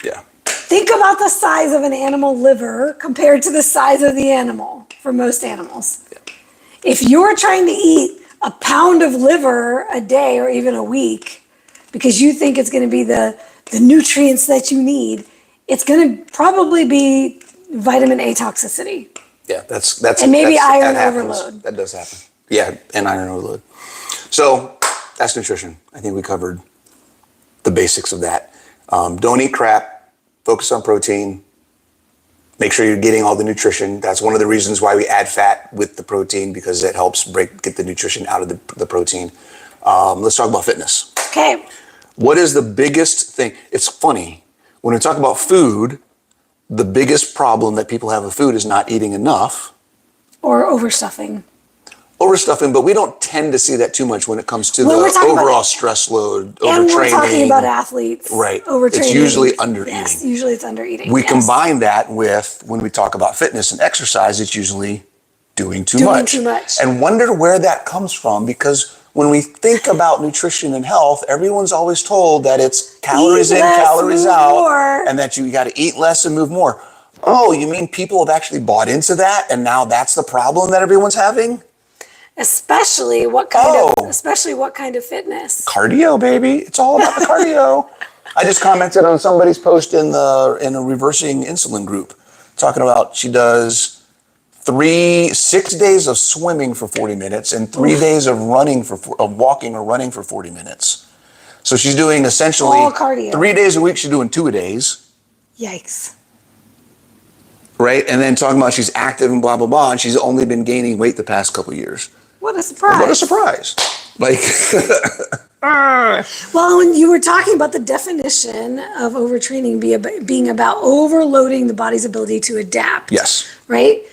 Yeah. Think about the size of an animal liver compared to the size of the animal for most animals. If you're trying to eat a pound of liver a day or even a week because you think it's going to be the nutrients that you need, it's going to probably be vitamin A toxicity. Yeah, that's and maybe that iron happens. overload. That does happen. Yeah, and iron overload. So that's nutrition. I think we covered the basics of that. Don't eat crap. Focus on protein. Make sure you're getting all the nutrition. That's one of the reasons why we add fat with the protein, because it helps get the nutrition out of the protein. Let's talk about fitness. Okay. What is the biggest thing? It's funny. When we talk about food, the biggest problem that people have with food is not eating enough. Or overstuffing. Overstuffing, but we don't tend to see that too much when it comes to the overall stress load, overtraining. And we're talking about athletes. Right. Overtraining. It's usually under eating. Yes, usually it's under eating. We combine that with, when we talk about fitness and exercise, it's usually doing too much. And wonder where that comes from, because when we think about nutrition and health, everyone's always told that it's calories in, calories out, and that you got to eat less and move more. Oh, you mean people have actually bought into that, and now that's the problem that everyone's having? Especially what kind of fitness? Cardio, baby. It's all about the cardio. I just commented on somebody's post in a reversing insulin group, talking about she does 6 days of swimming for 40 minutes and 3 days of walking or running for 40 minutes. So she's doing essentially all cardio. 3 days a week. She's doing 2-a-days. Yikes. Right? And then talking about she's active and blah, blah, blah. And she's only been gaining weight the past couple of years. What a surprise. What a surprise. Like, well, when you were talking about the definition of overtraining being about overloading the body's ability to adapt. Yes. Right?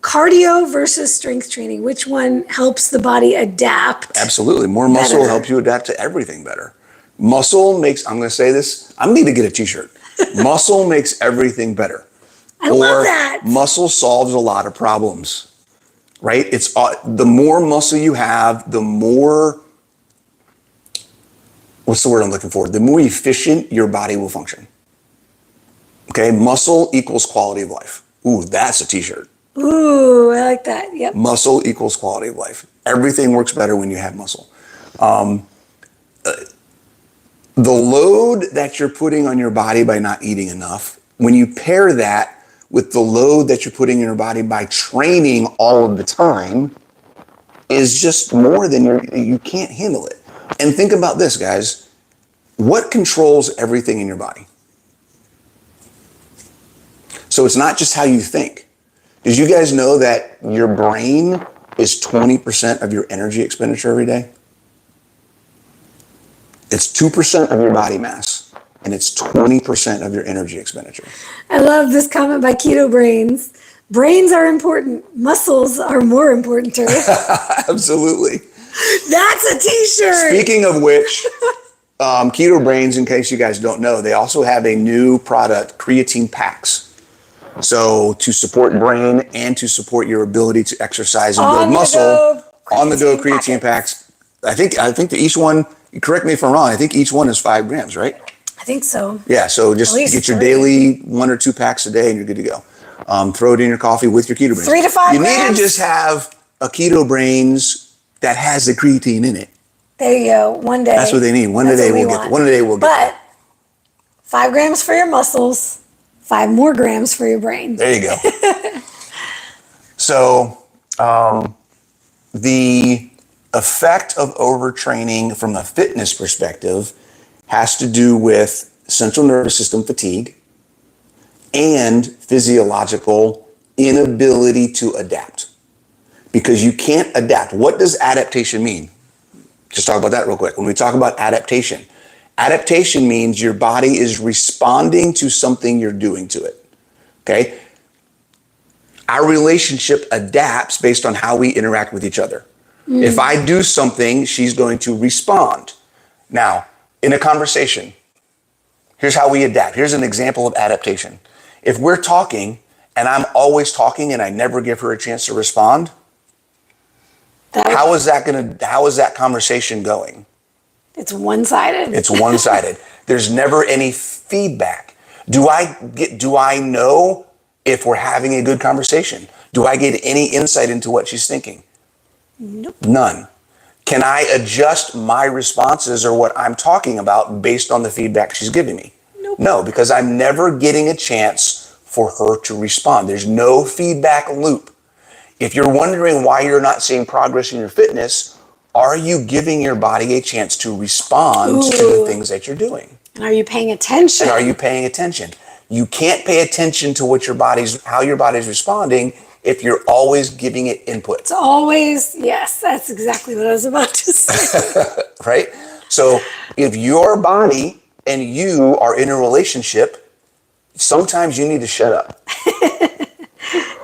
Cardio versus strength training. Which one helps the body adapt? Absolutely. More muscle will help you adapt to everything better. Muscle makes, I'm going to say this, I need to get a t-shirt. Muscle makes everything better. I love that. Muscle solves a lot of problems. Right? It's the more muscle you have, the more, what's the word I'm looking for? The more efficient your body will function. Okay? Muscle equals quality of life. Ooh, that's a t-shirt. Ooh, I like that. Yep. Muscle equals quality of life. Everything works better when you have muscle. The load that you're putting on your body by not eating enough, when you pair that with the load that you're putting in your body by training all of the time, is just more than you can't handle it. And think about this, guys. What controls everything in your body? So it's not just how you think. Did you guys know that your brain is 20% of your energy expenditure every day? It's 2% of your body mass, and it's 20% of your energy expenditure. I love this comment by Keto Brains. Brains are important. Muscles are more important to us. Absolutely. That's a t-shirt. Speaking of which, Keto Brains, in case you guys don't know, they also have a new product, creatine packs. So to support brain and to support your ability to exercise and build muscle, on the go creatine packs. I think that each one, correct me if I'm wrong, I think each one is 5 grams, right? I think so. Yeah, so just get your daily 1 or 2 packs a day and you're good to go. Throw it in your coffee with your Keto Brains. 3 to 5 grams. You need to just have a Keto Brains that has the creatine in it. There you go. One day. That's what they need. One day we'll get that. But 5 grams for your muscles, 5 more grams for your brain. There you go. So the effect of overtraining from a fitness perspective has to do with central nervous system fatigue and physiological inability to adapt. Because you can't adapt. What does adaptation mean? Just talk about that real quick. When we talk about adaptation means your body is responding to something you're doing to it. Okay? Our relationship adapts based on how we interact with each other. If I do something, she's going to respond. Now, in a conversation, here's how we adapt. Here's an example of adaptation. If we're talking and I'm always talking and I never give her a chance to respond, how is that conversation going? It's one-sided. It's one-sided. There's never any feedback. Do I know if we're having a good conversation? Do I get any insight into what she's thinking? Nope. None. Can I adjust my responses or what I'm talking about based on the feedback she's giving me? Nope. No, because I'm never getting a chance for her to respond. There's no feedback loop. If you're wondering why you're not seeing progress in your fitness, are you giving your body a chance to respond to the things that you're doing? And are you paying attention? And are you paying attention? You can't pay attention to how your body's responding if you're always giving it input. It's always, yes, that's exactly what I was about to say. Right? So if your body and you are in a relationship, sometimes you need to shut up.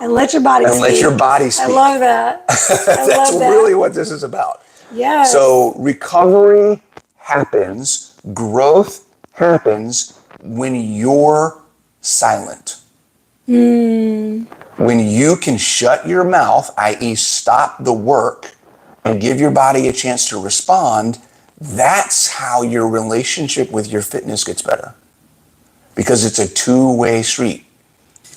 And let your body speak. And let your body speak. I love that. That's really what this is about. Yeah. So recovery happens, growth happens when you're silent. When you can shut your mouth, i.e. stop the work and give your body a chance to respond, that's how your relationship with your fitness gets better. Because it's a two-way street.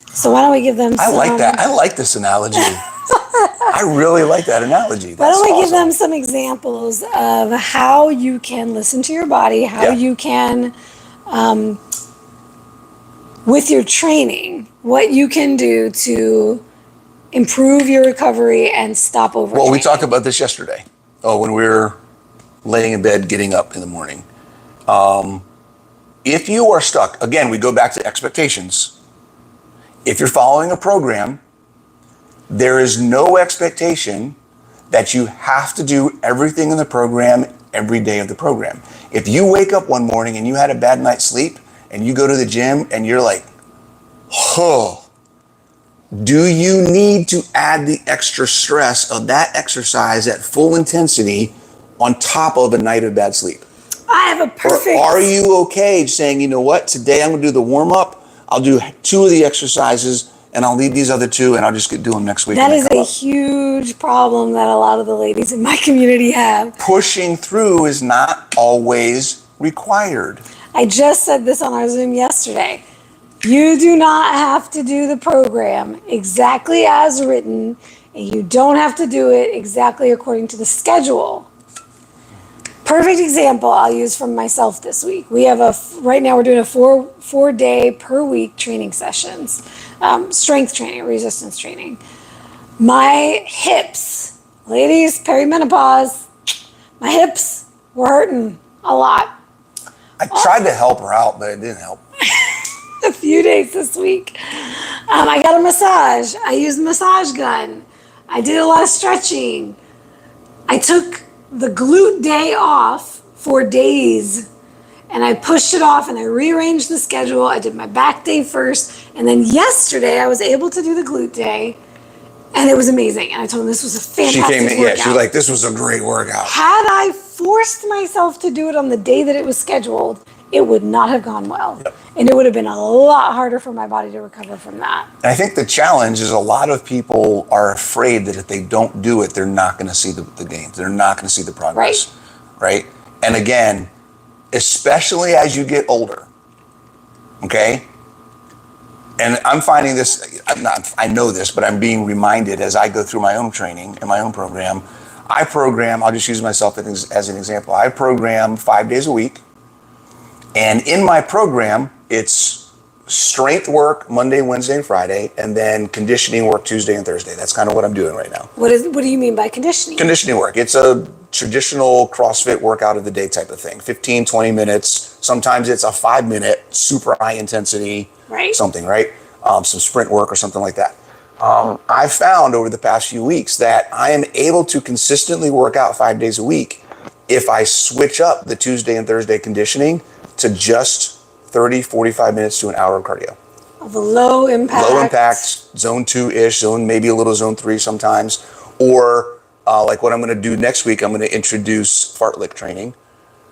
So why don't we give them some... I like that. I like this analogy. I really like that analogy. Why don't we give them some examples of how you can listen to your body, how you can, with your training, what you can do to improve your recovery and stop overtraining. Well, we talked about this yesterday. When we were laying in bed, getting up in the morning. If you are stuck, again, we go back to expectations. If you're following a program, there is no expectation that you have to do everything in the program every day of the program. If you wake up one morning and you had a bad night's sleep and you go to the gym and you're like, do you need to add the extra stress of that exercise at full intensity on top of a night of bad sleep? I have a perfect... Or are you okay saying, you know what, today I'm going to do the warm-up, I'll do 2 of the exercises, and I'll leave these other 2, and I'll just do them next week. That is a huge problem that a lot of the ladies in my community have. Pushing through is not always required. I just said this on our Zoom yesterday. You do not have to do the program exactly as written, and you don't have to do it exactly according to the schedule. Perfect example I'll use from myself this week. We have right now we're doing a four day per week training sessions, strength training, resistance training. My hips, ladies, perimenopause, my hips were hurting a lot. I tried to help her out, but it didn't help. A few days this week. I got a massage. I used a massage gun. I did a lot of stretching. I took the glute day off for days and I pushed it off and I rearranged the schedule. I did my back day first, and then yesterday I was able to do the glute day, and it was amazing. And I told him this was a fantastic workout. Yeah, she was like, this was a great workout. Had I forced myself to do it on the day that it was scheduled, it would not have gone well. Yep. And it would have been a lot harder for my body to recover from that. And I think the challenge is a lot of people are afraid that if they don't do it, they're not going to see the gains. They're not going to see the progress. Right? And again, especially as you get older, okay? And I'm finding this, I know this, but I'm being reminded as I go through my own training and my own program. I'll just use myself as an example. I program 5 days a week. And in my program, it's strength work Monday, Wednesday, and Friday, and then conditioning work Tuesday and Thursday. That's kind of what I'm doing right now. What do you mean by conditioning? Conditioning work. It's a traditional CrossFit workout of the day type of thing. 15, 20 minutes. Sometimes it's a 5-minute, super high intensity something, right? Some sprint work or something like that. I've found over the past few weeks that I am able to consistently work out 5 days a week if I switch up the Tuesday and Thursday conditioning to just 30, 45 minutes to an hour of cardio. Of a low impact. Low impact, zone 2-ish, maybe a little zone 3 sometimes. Or like what I'm going to do next week, I'm going to introduce fartlek training,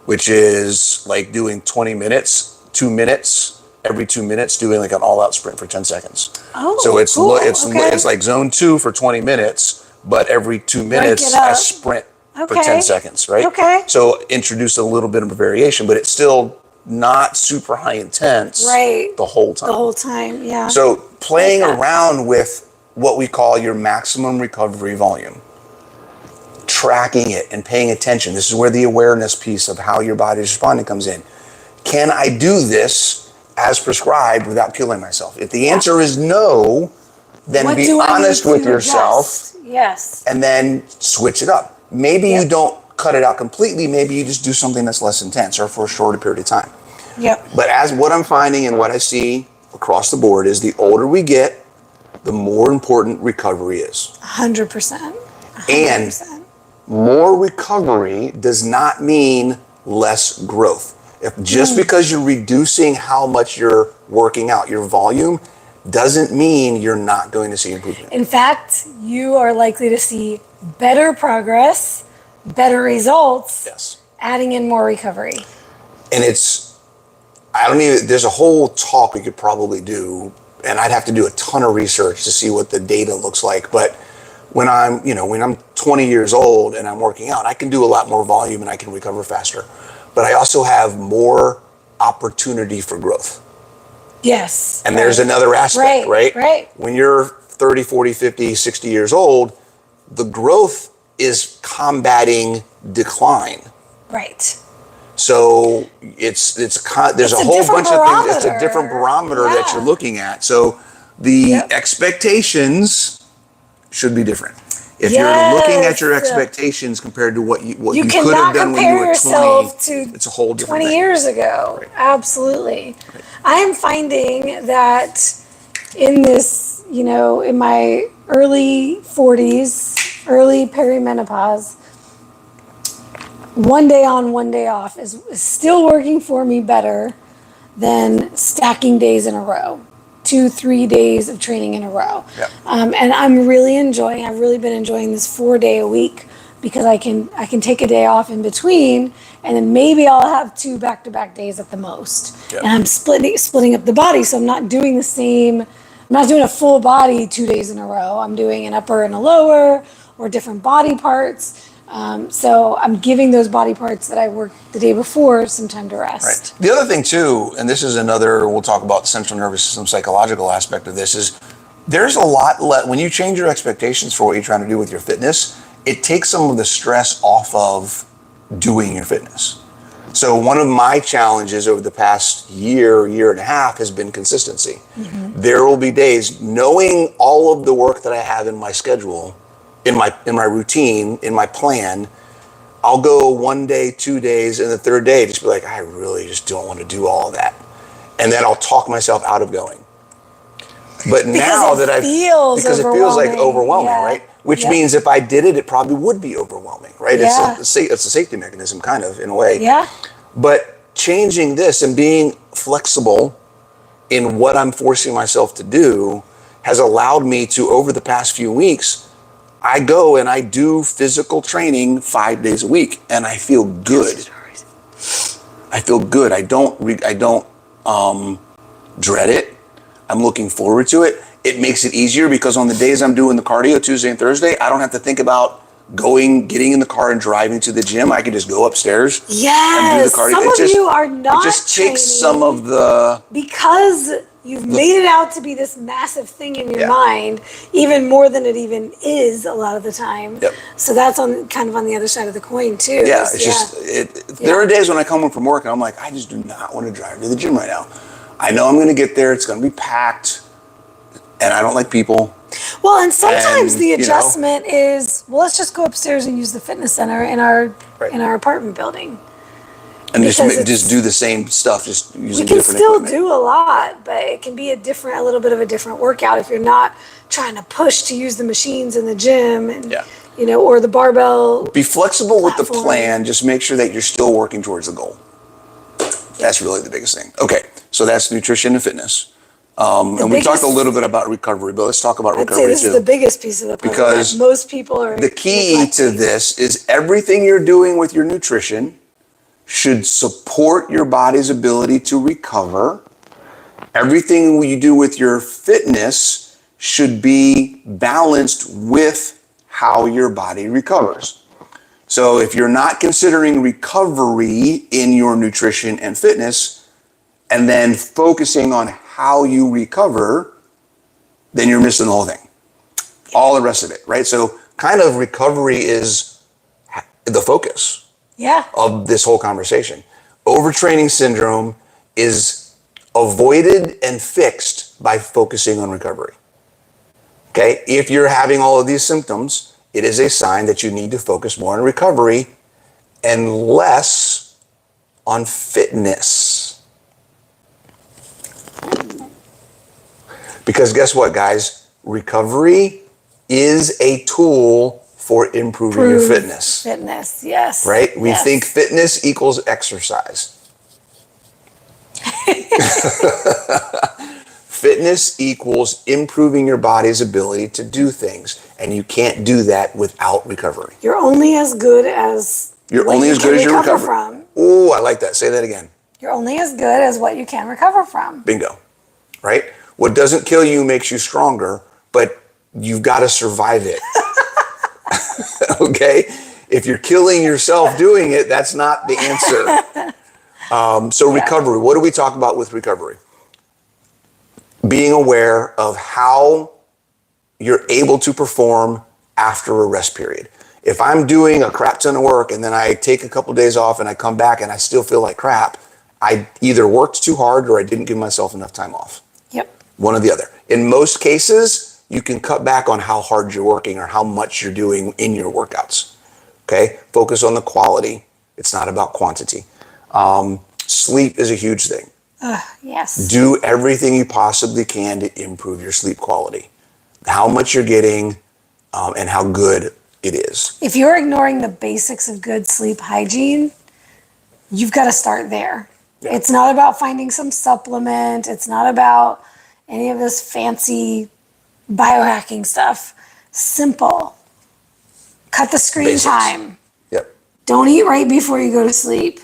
which is like doing 20 minutes, 2 minutes, every 2 minutes, doing like an all-out sprint for 10 seconds. Oh, so it's cool. It's like zone 2 for 20 minutes, but every 2 minutes a sprint for 10 seconds, right? Okay. So introduce a little bit of a variation, but it's still not super high intense Right. the whole time. The whole time, yeah. So playing Like that. around with what we call your maximum recovery volume, tracking it and paying attention. This is where the awareness piece of how your body is responding comes in. Can I do this as prescribed without killing myself? If the answer is no, then What be do I need honest to with yourself. adjust? Yes. And then switch it up. Maybe Yep. you don't cut it out completely. Maybe you just do something that's less intense or for a shorter period of time. Yep. But as what I'm finding and what I see across the board is the older we get, the more important recovery is. 100%. And more recovery does not mean less growth. If just because you're reducing how much you're working out, your volume, doesn't mean you're not going to see improvement. In fact, you are likely to see better progress, better results, Yes. adding in more recovery. And there's a whole talk we could probably do, and I'd have to do a ton of research to see what the data looks like. But when I'm 20 years old and I'm working out, I can do a lot more volume and I can recover faster. But I also have more opportunity for growth. Yes. And there's another aspect, right? Right. When you're 30, 40, 50, 60 years old, the growth is combating decline. Right. So there's a whole different bunch of things. It's a different barometer. barometer that Yeah. you're looking at. So the Yep. expectations should be different. If you're looking at your expectations compared to what you could have cannot done when you compare were 20, yourself to it's a whole different 20 thing. years ago. Right. Absolutely. I am finding that in this, in my early 40s, early perimenopause, one day on, one day off is still working for me better than stacking days in a row. 2-3 days of training in a row. Yep. And I've really been enjoying this 4-day a week because I can take a day off in between, and then maybe I'll have 2 back-to-back days at the most. Yep. And I'm splitting up the body, so I'm not doing a full body 2 days in a row. I'm doing an upper and a lower, or different body parts. So I'm giving those body parts that I worked the day before some time to rest. Right. The other thing too, and this is we'll talk about the central nervous system psychological aspect of this, is there's a lot when you change your expectations for what you're trying to do with your fitness, it takes some of the stress off of doing your fitness. So one of my challenges over the past year and a half has been consistency. Mm-hmm. There will be days, knowing all of the work that I have in my schedule, in my routine, in my plan, I'll go 1 day, 2 days, and the third day just be like, I really just don't want to do all of that. And then I'll talk myself out of going. But now that it feels like overwhelming, yeah. right? Which means if I did it, it probably would be overwhelming, right? Yeah. It's a safety mechanism, kind of, in a way. Yeah. But changing this and being flexible in what I'm forcing myself to do has allowed me to, over the past few weeks, I go and I do physical training 5 days a week, and I feel good. I feel good. I don't dread it. I'm looking forward to it. It makes it easier because on the days I'm doing the cardio, Tuesday and Thursday, I don't have to think about getting in the car and driving to the gym. I can just go upstairs and do the cardio. Some of you are not It just takes some of the... Because you've made it out to be this massive thing in your mind, even more than it even is a lot of the time. Yep. So that's on the other side of the coin too. Yeah, there are days when I come home from work and I'm like, I just do not want to drive to the gym right now. I know I'm going to get there. It's going to be packed, and I don't like people. Well, and sometimes the adjustment is, well, let's just go upstairs and use the fitness center in our apartment building. And just do the same stuff, just using different equipment. We can still do a lot, but it can be a little bit of a different workout if you're not trying to push to use the machines in the gym and or the barbell. Be flexible platform. with the plan. Just make sure that you're still working towards the goal. That's really the biggest thing. Okay, so that's nutrition and fitness. And we talked a little bit about recovery, but let's talk about recovery too. This is the biggest piece of the puzzle. Because most people are. The key to this is everything you're doing with your nutrition should support your body's ability to recover. Everything you do with your fitness should be balanced with how your body recovers. So if you're not considering recovery in your nutrition and fitness, and then focusing on how you recover, then you're missing the whole thing. All the rest of it, right? So kind of recovery is the focus of this whole conversation. Overtraining syndrome is avoided and fixed by focusing on recovery. Okay? If you're having all of these symptoms, it is a sign that you need to focus more on recovery and less on fitness. Because guess what, guys? Recovery is a tool for improving your fitness. Fitness, yes. Right? We think fitness equals exercise. Fitness equals improving your body's ability to do things, and you can't do that without recovery. You're only as good as your recovery from. Oh, I like that. Say that again. You're only as good as what you can recover from. Bingo. Right? What doesn't kill you makes you stronger, but you've got to survive it. Okay? If you're killing yourself doing it, that's not the answer. So recovery, what do we talk about with recovery? Being aware of how you're able to perform after a rest period. If I'm doing a crap ton of work and then I take a couple of days off and I come back and I still feel like crap, I either worked too hard or I didn't give myself enough time off. Yep. One or the other. In most cases, you can cut back on how hard you're working or how much you're doing in your workouts. Okay? Focus on the quality. It's not about quantity. Sleep is a huge thing. Yes. Do everything you possibly can to improve your sleep quality. How much you're getting and how good it is. If you're ignoring the basics of good sleep hygiene, you've got to start there. Yeah. It's not about finding some supplement. It's not about any of this fancy biohacking stuff. Simple. Cut the screen time. Yep. Don't eat right before you go to sleep.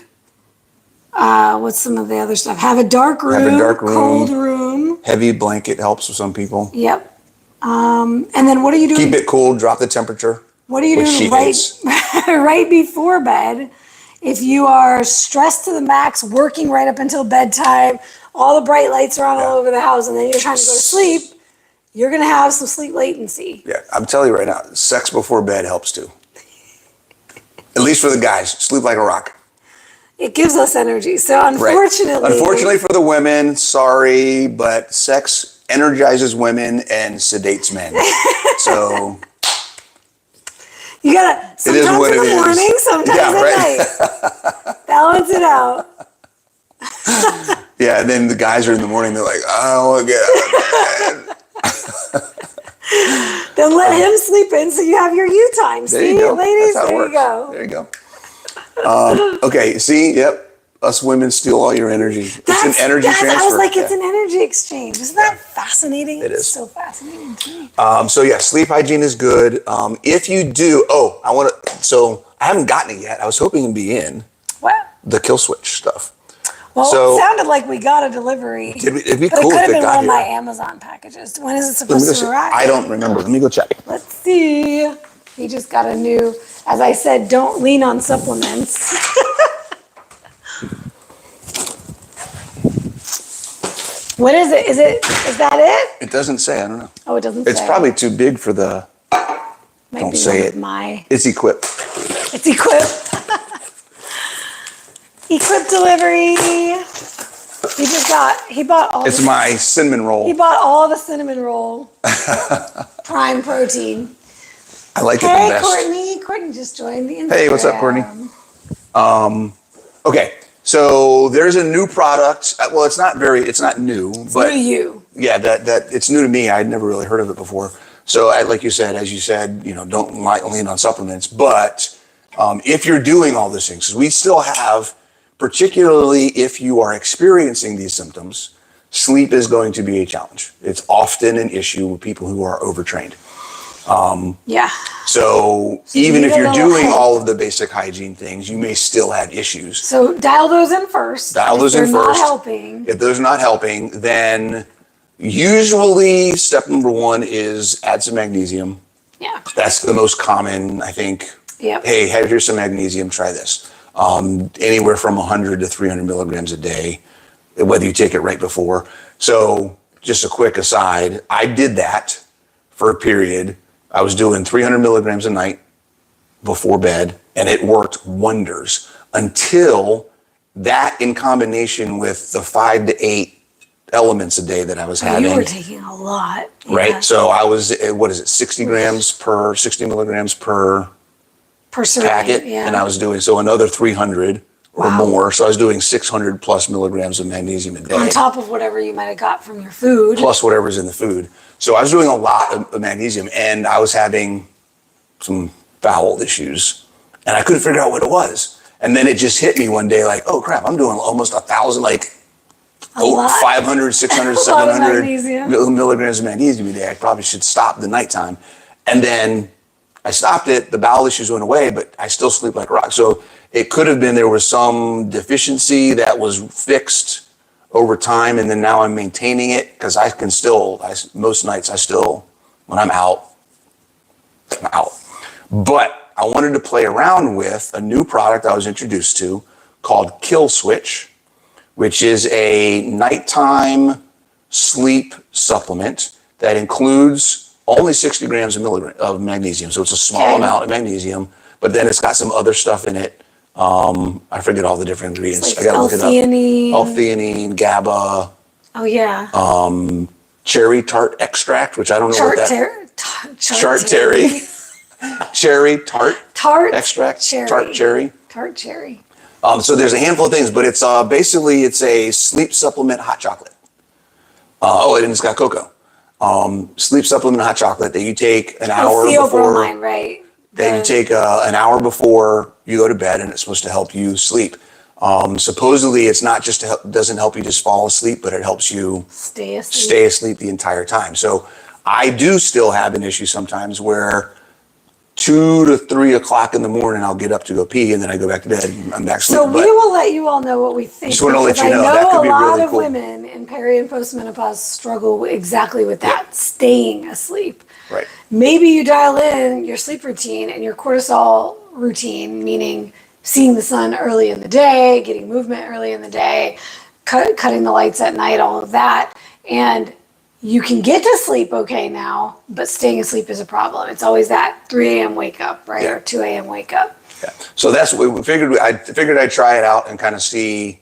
What's some of the other stuff? Have a dark room, cold room. Heavy blanket helps with some people. Yep. And then what are you doing? Keep it cool, drop the temperature. What are you doing right before bed? If you are stressed to the max, working right up until bedtime, all the bright lights are on all over the house, and then you're trying to go to sleep, you're going to have some sleep latency. Yeah, I'm telling you right now, sex before bed helps too. At least for the guys, sleep like a rock. It gives us energy. So unfortunately for the women, sorry, but sex energizes women and sedates men. So you gotta sometimes in the morning, sometimes at night. Balance it out. Yeah, and then the guys are in the morning, they're like, I don't want to get out of bed. Then let him sleep in so you have your you time. See, ladies, there you go. There you go. Okay, see, yep. Us women steal all your energy. It's an energy transfer. I was like, it's an energy exchange. Isn't that fascinating? It is. It's so fascinating to me. So yeah, sleep hygiene is good. If you do, so I haven't gotten it yet. I was hoping it'd be in. What? The kill switch stuff. Well, it sounded like we got a delivery. It'd be but cool it could have if it been got one of here. my Amazon packages. When is it supposed to arrive? I don't remember. Let me go check. Let's see. He just got a new, as I said, don't lean on supplements. What is it? Is that it? It doesn't say. I don't know. Oh, it doesn't say. It's probably too big for the. Don't say it. It's equipped. It's equipped. Equipped delivery. He bought all. It's my cinnamon roll. He bought all the cinnamon roll. Prime protein. I like it the best. Hey, Courtney just joined the Instagram. Hey, what's up, Courtney? Okay. So there's a new product. Well, it's not new, but new to you. Yeah, that it's new to me. I'd never really heard of it before. So, like you said, don't lean on supplements. But if you're doing all these things, 'cause we still have, particularly if you are experiencing these symptoms, sleep is going to be a challenge. It's often an issue with people who are overtrained. So even if you're doing all of the basic hygiene things, you may still have issues. So dial those in first. If they're not helping. If those are not helping, then usually step number one is add some magnesium. Yeah. That's the most common, I think. Yep. Hey, here's some magnesium, try this. Anywhere from 100 to 300 milligrams a day, whether you take it right before. So just a quick aside, I did that for a period. I was doing 300 milligrams a night before bed, and it worked wonders until that, in combination with the 5 to 8 elements a day that I was having. You were taking a lot. Right. Yeah. So I was, 60 milligrams per serving, packet. yeah. And I was doing, so another 300 or more. So I was doing 600 plus milligrams of magnesium a day. On top of whatever you might have got from your food. Plus whatever's in the food. So I was doing a lot of magnesium, and I was having some bowel issues, and I couldn't figure out what it was. And then it just hit me one day like, oh crap, I'm doing almost 1,000, 500, 600, 700 milligrams of magnesium a day. I probably should stop the nighttime. And then I stopped it, the bowel issues went away, but I still sleep like a rock. So it could have been there was some deficiency that was fixed over time, and then now I'm maintaining it because I can still, most nights I still, when I'm out. But I wanted to play around with a new product I was introduced to called Kill Switch, which is a nighttime sleep supplement that includes only 60 grams of magnesium. So it's a small amount of magnesium, but then it's got some other stuff in it. I forget all the different ingredients. Like I gotta look it up. L-theanine, GABA. Oh yeah. Cherry tart extract, which I don't know what that. Charterry. Cherry tart extract. Tart cherry. So there's a handful of things, but it's basically it's a sleep supplement hot chocolate. And it's got cocoa. Sleep supplement hot chocolate that you take an hour before. Theobromine, right? That you take an hour before you go to bed, and it's supposed to help you sleep. Supposedly, it's not just doesn't help you just fall asleep, but it helps you stay asleep the entire time. So I do still have an issue sometimes where 2 to 3 o'clock in the morning, I'll get up to go pee, and then I go back to bed and I'm back sleeping. So we will let you all know what we think. Just want to let you know that could be really cool. a lot of women in peri and postmenopause struggle exactly with that, staying asleep. Right. Maybe you dial in your sleep routine and your cortisol routine, meaning seeing the sun early in the day, getting movement early in the day, cutting the lights at night, all of that. And you can get to sleep okay now, but staying asleep is a problem. It's always that 3 a.m. wake up, right? Yeah. Or 2 a.m. wake up. Yeah. So that's what we figured. I figured I'd try it out and kind of see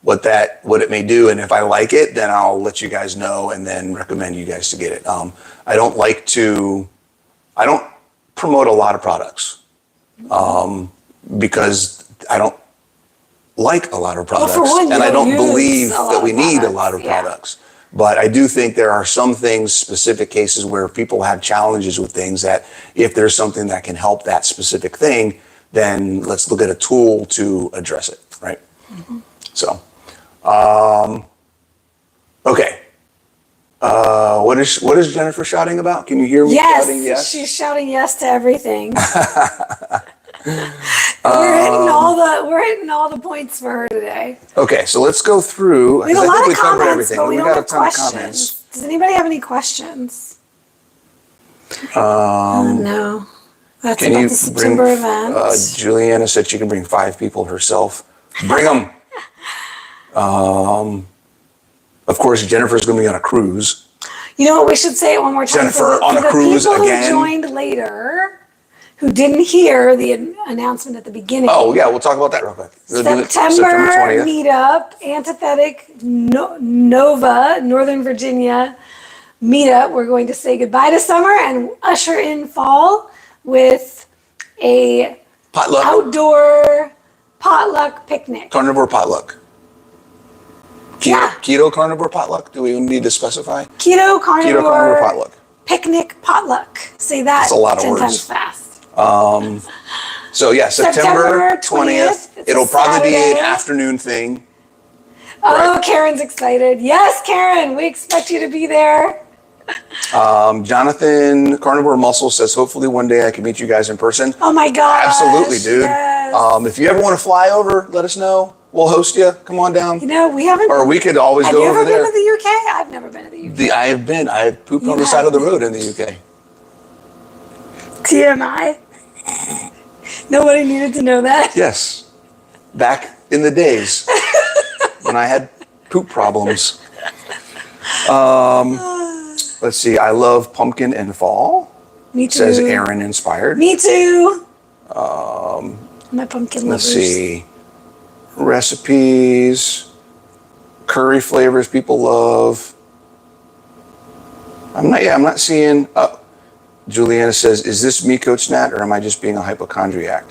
what it may do. And if I like it, then I'll let you guys know and then recommend you guys to get it. I don't promote a lot of products because I don't like a lot of products. Well, for one, and I don't believe that we need a products. lot of products. But I do think there are some things, specific cases where people have challenges with things that if there's something that can help that specific thing, then let's look at a tool to address it, right? Mm-hmm. So, okay. What is Jennifer shouting about? Can you hear me shouting yes? She's shouting yes to everything. We're hitting all the points for her today. Okay, so let's go through. We have a lot of comments, everything. but we don't got have a ton of questions. comments. Does anybody have any questions? No. That's about the September event. Juliana said she can bring 5 people herself. Bring them. Of course, Jennifer's going to be on a cruise. You know what? We should say it one more time. Jennifer on a cruise again. For the people who joined later, who didn't hear the announcement at the beginning. Oh, yeah, we'll talk about that real quick. September 20th. Meetup, Antithetic Nova, Northern Virginia Meetup. We're going to say goodbye to summer and usher in fall with a outdoor potluck picnic. Carnivore potluck. Keto carnivore potluck? Do we need to specify? Keto carnivore potluck. Picnic potluck. Say that That's a lot of 10 words. times fast. So yeah, September 20th. It'll probably be an afternoon thing. Oh, right. Karen's excited. Yes, Karen, we expect you to be there. Jonathan Carnivore Muscle says, hopefully one day I can meet you guys in person. Oh my God. Absolutely, dude. Yes. If you ever want to fly over, let us know. We'll host you. Come on down. You know, we haven't. Or we could always go over there. Have you ever been to the UK? I've never been to the UK. I have been. I have pooped on the side of the road in the UK. TMI. Nobody needed to know that. Yes. Back in the days when I had poop problems. Let's see. I love pumpkin and fall. Me too. Says Aaron inspired. Me too. My pumpkin Let's lovers. see. Recipes. Curry flavors people love. I'm not seeing. Juliana says, is this me, Coach Nat, or am I just being a hypochondriac?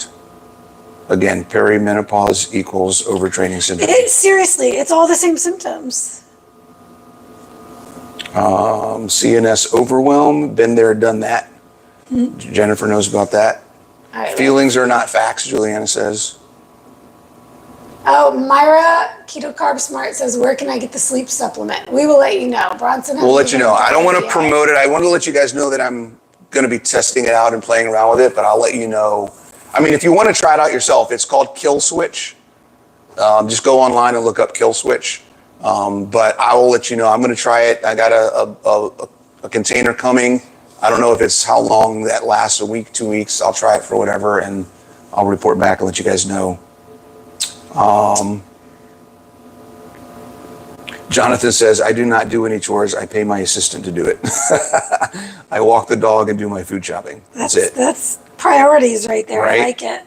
Again, perimenopause equals overtraining syndrome. Seriously, it's all the same symptoms. CNS overwhelm, been there, done that. Jennifer knows about that. Feelings are not facts, Juliana says. Oh, Myra, Keto Carb Smart says, where can I get the sleep supplement? We will let you know. Bronson. We'll let you know. I don't want to promote it. I want to let you guys know that I'm going to be testing it out and playing around with it, but I'll let you know. I mean, if you want to try it out yourself, it's called Kill Switch. Just go online and look up Kill Switch. But I will let you know. I'm going to try it. I got a container coming. I don't know if it's how long that lasts, a week, 2 weeks. I'll try it for whatever, and I'll report back and let you guys know. Jonathan says, I do not do any chores. I pay my assistant to do it. I walk the dog and do my food shopping. That's it. That's priorities right there. Right? I like it.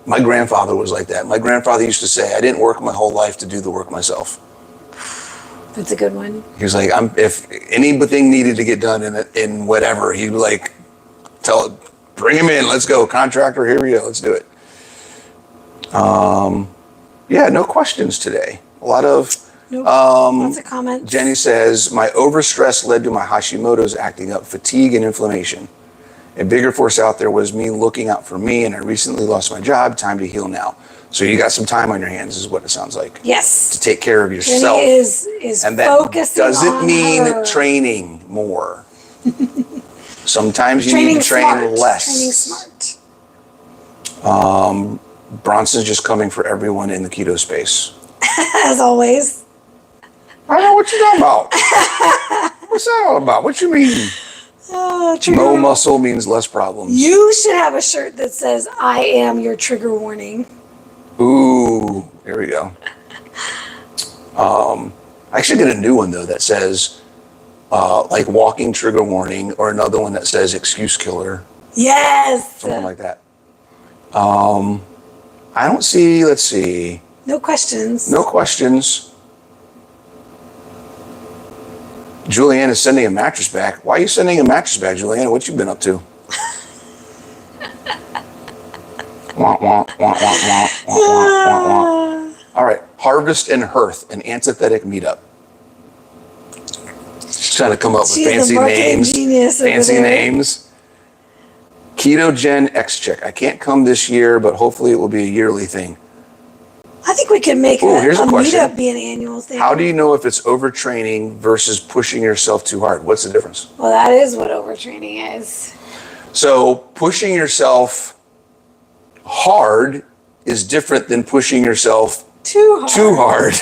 My grandfather was like that. My grandfather used to say, I didn't work my whole life to do the work myself. That's a good one. He was like, if anything needed to get done in whatever, he'd be like, bring him in. Let's go. Contractor, here we go. Let's do it. Yeah, no questions today. A lot of... Lots of comments. Jenny says, my overstress led to my Hashimoto's acting up, fatigue and inflammation. A bigger force out there was me looking out for me, and I recently lost my job. Time to heal now. So you got some time on your hands is what it sounds like. Yes. To take care of yourself. Jenny is and that focusing doesn't mean her. training more. Sometimes you training need to train smart. less. Training smart. Bronson's just coming for everyone in the keto space. As always. I know what you're talking about. What's that all about? What you mean? No muscle means less problems. You should have a shirt that says, I am your trigger warning. Ooh, there we go. I should get a new one, though, that says, like walking trigger warning, or another one that says excuse killer. Yes. Something like that. I don't see, let's see. No questions. No questions. Julianne is sending a mattress back. Why are you sending a mattress back, Julianne? What you been up to? Wah, wah, wah, wah, wah, wah, wah, wah. All right. Harvest and Hearth, an antithetic meetup. Just trying to come up with fancy names. Fancy names. Keto Gen X Check. I can't come this year, but hopefully it will be a yearly thing. I think we can make here's a question. meetup be an annual thing. How do you know if it's overtraining versus pushing yourself too hard? What's the difference? Well, that is what overtraining is. So pushing yourself hard is different than pushing yourself too hard.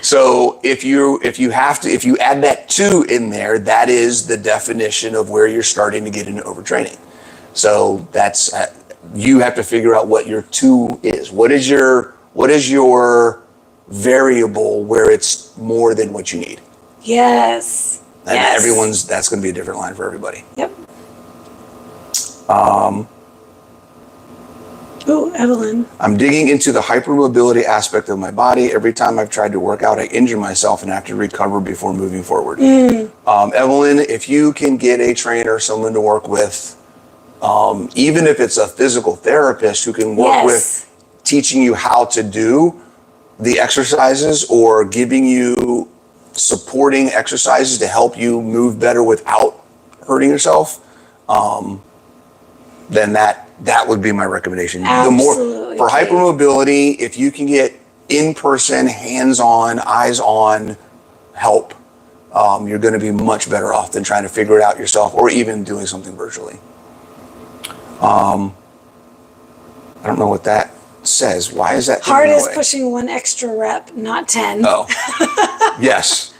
So if you add that two in there, that is the definition of where you're starting to get into overtraining. So that's you have to figure out what your two is. What is your variable where it's more than what you need? Yes. And that's going to be a different line for everybody. Yep. Oh, Evelyn. I'm digging into the hypermobility aspect of my body. Every time I've tried to work out, I injure myself and have to recover before moving forward. Evelyn, if you can get a trainer, someone to work with, even if it's a physical therapist who can work with teaching you how to do the exercises or giving you supporting exercises to help you move better without hurting yourself, then that would be my recommendation. Absolutely. For hypermobility, if you can get in-person, hands-on, eyes-on help, you're going to be much better off than trying to figure it out yourself or even doing something virtually. I don't know what that says. Why is that? Hard is pushing one extra rep, not 10. Oh, yes.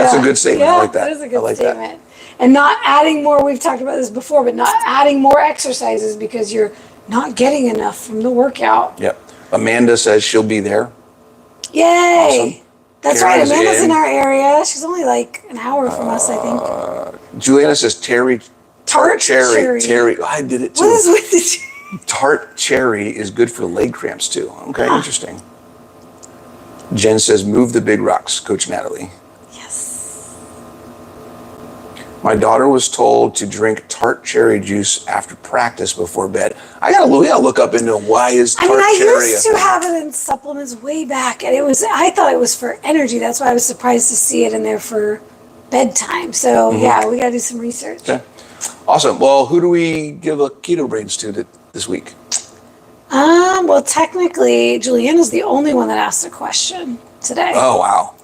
That's a good statement. Yeah, I like that. that is a good like statement. And not adding more, we've talked about this before, but not adding more exercises because you're not getting enough from the workout. Yep. Amanda says she'll be there. Yay. Awesome. That's Karen right. is Amanda's in in. our area. She's only like an hour from us, I think. Juliana says tart cherry. Terry. I did it too. What is with the Tart cherry is good for leg cramps too. Okay, interesting. Jen says move the big rocks, Coach Natalie. Yes. My daughter was told to drink tart cherry juice after practice before bed. I gotta look up into why is tart cherry. I used to have it in supplements way back, and I thought it was for energy. That's why I was surprised to see it in there for bedtime. So yeah, we gotta do some research. Okay. Awesome. Well, who do we give a keto brains to this week? Well, technically, Juliana's the only one that asked a question today. Oh, wow.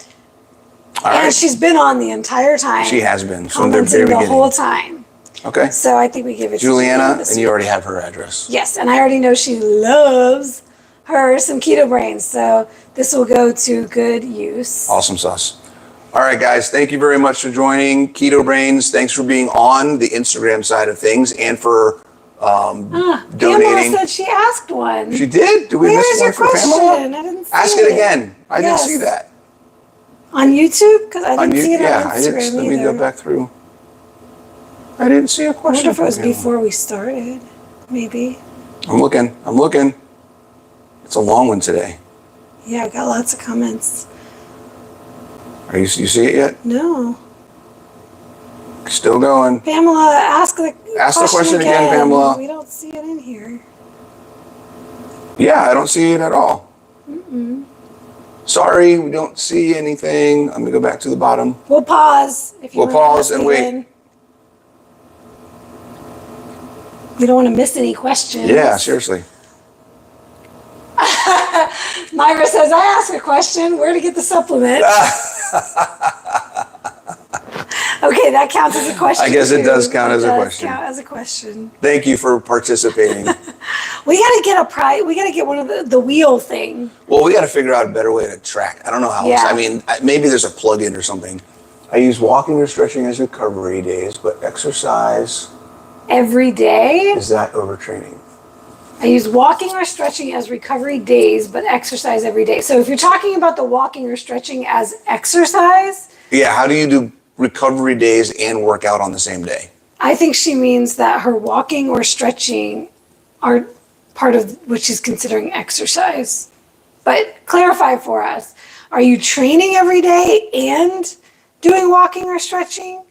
All and right. she's been on the entire time. She has been from the commenting very the beginning. whole time. Okay. So I think we give it to Juliana, this and you week. already have her address. Yes, and I already know she loves her some keto brains. So this will go to good use. Awesome sauce. All right, guys, thank you very much for joining Keto Brains. Thanks for being on the Instagram side of things and for Pamela donating. said she asked one. She did? Did we Where miss is one your for question? Pamela? I didn't see Ask it again. I didn't see that. On YouTube? Because I didn't see it on I Instagram didn't. Let me either. go back through. I didn't see a I question. wonder if it was from Pamela. before we started. Maybe. I'm looking. It's a long one today. Yeah, I got lots of comments. You see it yet? No. Still going. Pamela, ask the question again, Pamela. We don't see it in here. Yeah, I don't see it at all. Sorry, we don't see anything. I'm gonna go back to the bottom. We'll pause. If you We'll wanna pause ask and wait. again. We don't want to miss any questions. Yeah, seriously. Myra says, I asked a question. Where to get the supplement? Okay, that counts as a question. I guess it too. does count as a It does question. count as a question. Thank you for participating. We gotta get we gotta get one of the wheel thing. Well, we got to figure out a better way to track. I don't know how. Yeah. I mean, maybe there's a plug-in or something. I use walking or stretching as recovery days, but exercise, Every day, is that overtraining? I use walking or stretching as recovery days, but exercise every day. So if you're talking about the walking or stretching as exercise, Yeah, how do you do recovery days and work out on the same day? I think she means that her walking or stretching are part of what she's considering exercise. But clarify for us, are you training every day and doing walking or stretching?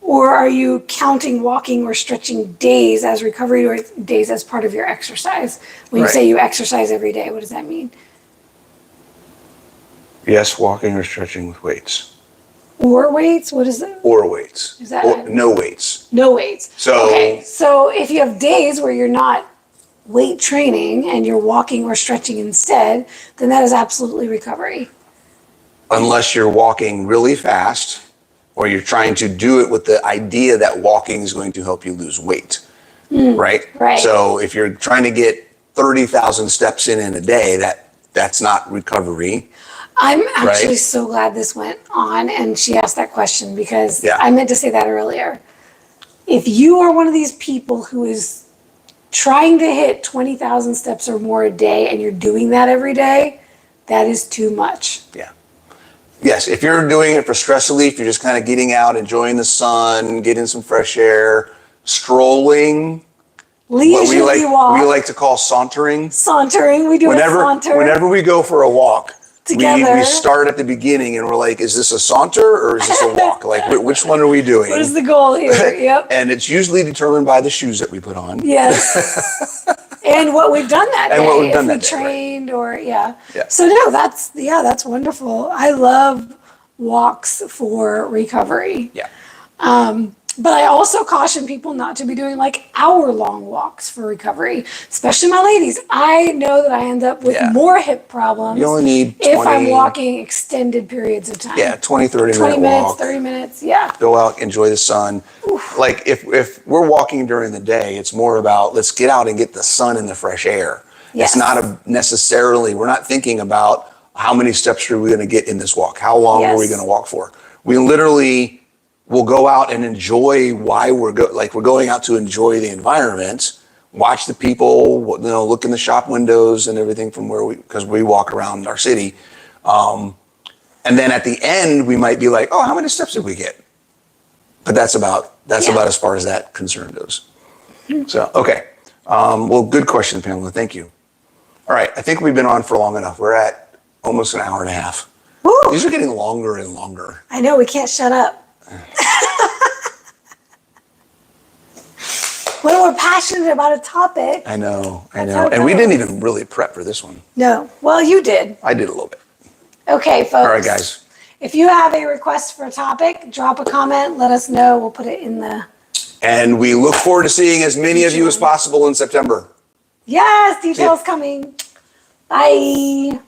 Or are you counting walking or stretching days as recovery or days as part of your exercise? When you Right. say you exercise every day, what does that mean? Yes, walking or stretching with weights. Or weights? What is it? Or weights. Is that or it? no weights. No weights. So- okay, so if you have days where you're not weight training and you're walking or stretching instead, then that is absolutely recovery. Unless you're walking really fast or you're trying to do it with the idea that walking is going to help you lose weight, right? right. So if you're trying to get 30,000 steps in a day, that's not recovery. I'm actually Right. so glad this went on and she asked that question because Yeah. I meant to say that earlier. If you are one of these people who is trying to hit 20,000 steps or more a day and you're doing that every day, that is too much. Yeah. Yes, if you're doing it for stress relief, you're just kind of getting out, enjoying the sun, getting some fresh air, strolling, what Leisurely walk, we like to call sauntering. sauntering, we do a saunter. Whenever we go for a walk, Together. we start at the beginning and we're like, is this a saunter or is this a walk? Like, which one are we doing? What is the goal here? Yep. And it's usually determined by the shoes that we put on. Yes. And what we've done that day. And what we've done if that we day, right. trained or, yeah. Yeah. So no, that's wonderful. I love walks for recovery. Yeah. But I also caution people not to be doing like hour-long walks for recovery, especially my ladies. I know that I end up with Yeah. more hip problems You only need if I'm 20 walking extended periods of time. Yeah, 20, 30 20 minute minutes, walk. 30 minutes, yeah. Go out, enjoy the sun. Like if we're walking during the day, it's more about let's get out and get the sun and the fresh air. Yes. It's not necessarily, we're not thinking about how many steps are we going to get in this walk? How long are we Yes. going to walk for? We literally will go out and enjoy why we're going out to enjoy the environment, watch the people, look in the shop windows and everything from because we walk around our city. And then at the end, we might be like, oh, how many steps did we get? But that's about as far as that concern goes. So, okay. Well, good question, Pamela. Thank you. All right. I think we've been on for long enough. We're at almost an hour and a half. Woo! These are getting longer and longer. I know. We can't shut up. When we're passionate about a topic. I know. And we didn't even really prep for this one. No. Well, you did. I did a little bit. Okay, folks. All right, guys. If you have a request for a topic, drop a comment. Let us know. We'll put it in the... And we look forward to seeing as many of you as possible in September. Yes, details coming. Bye.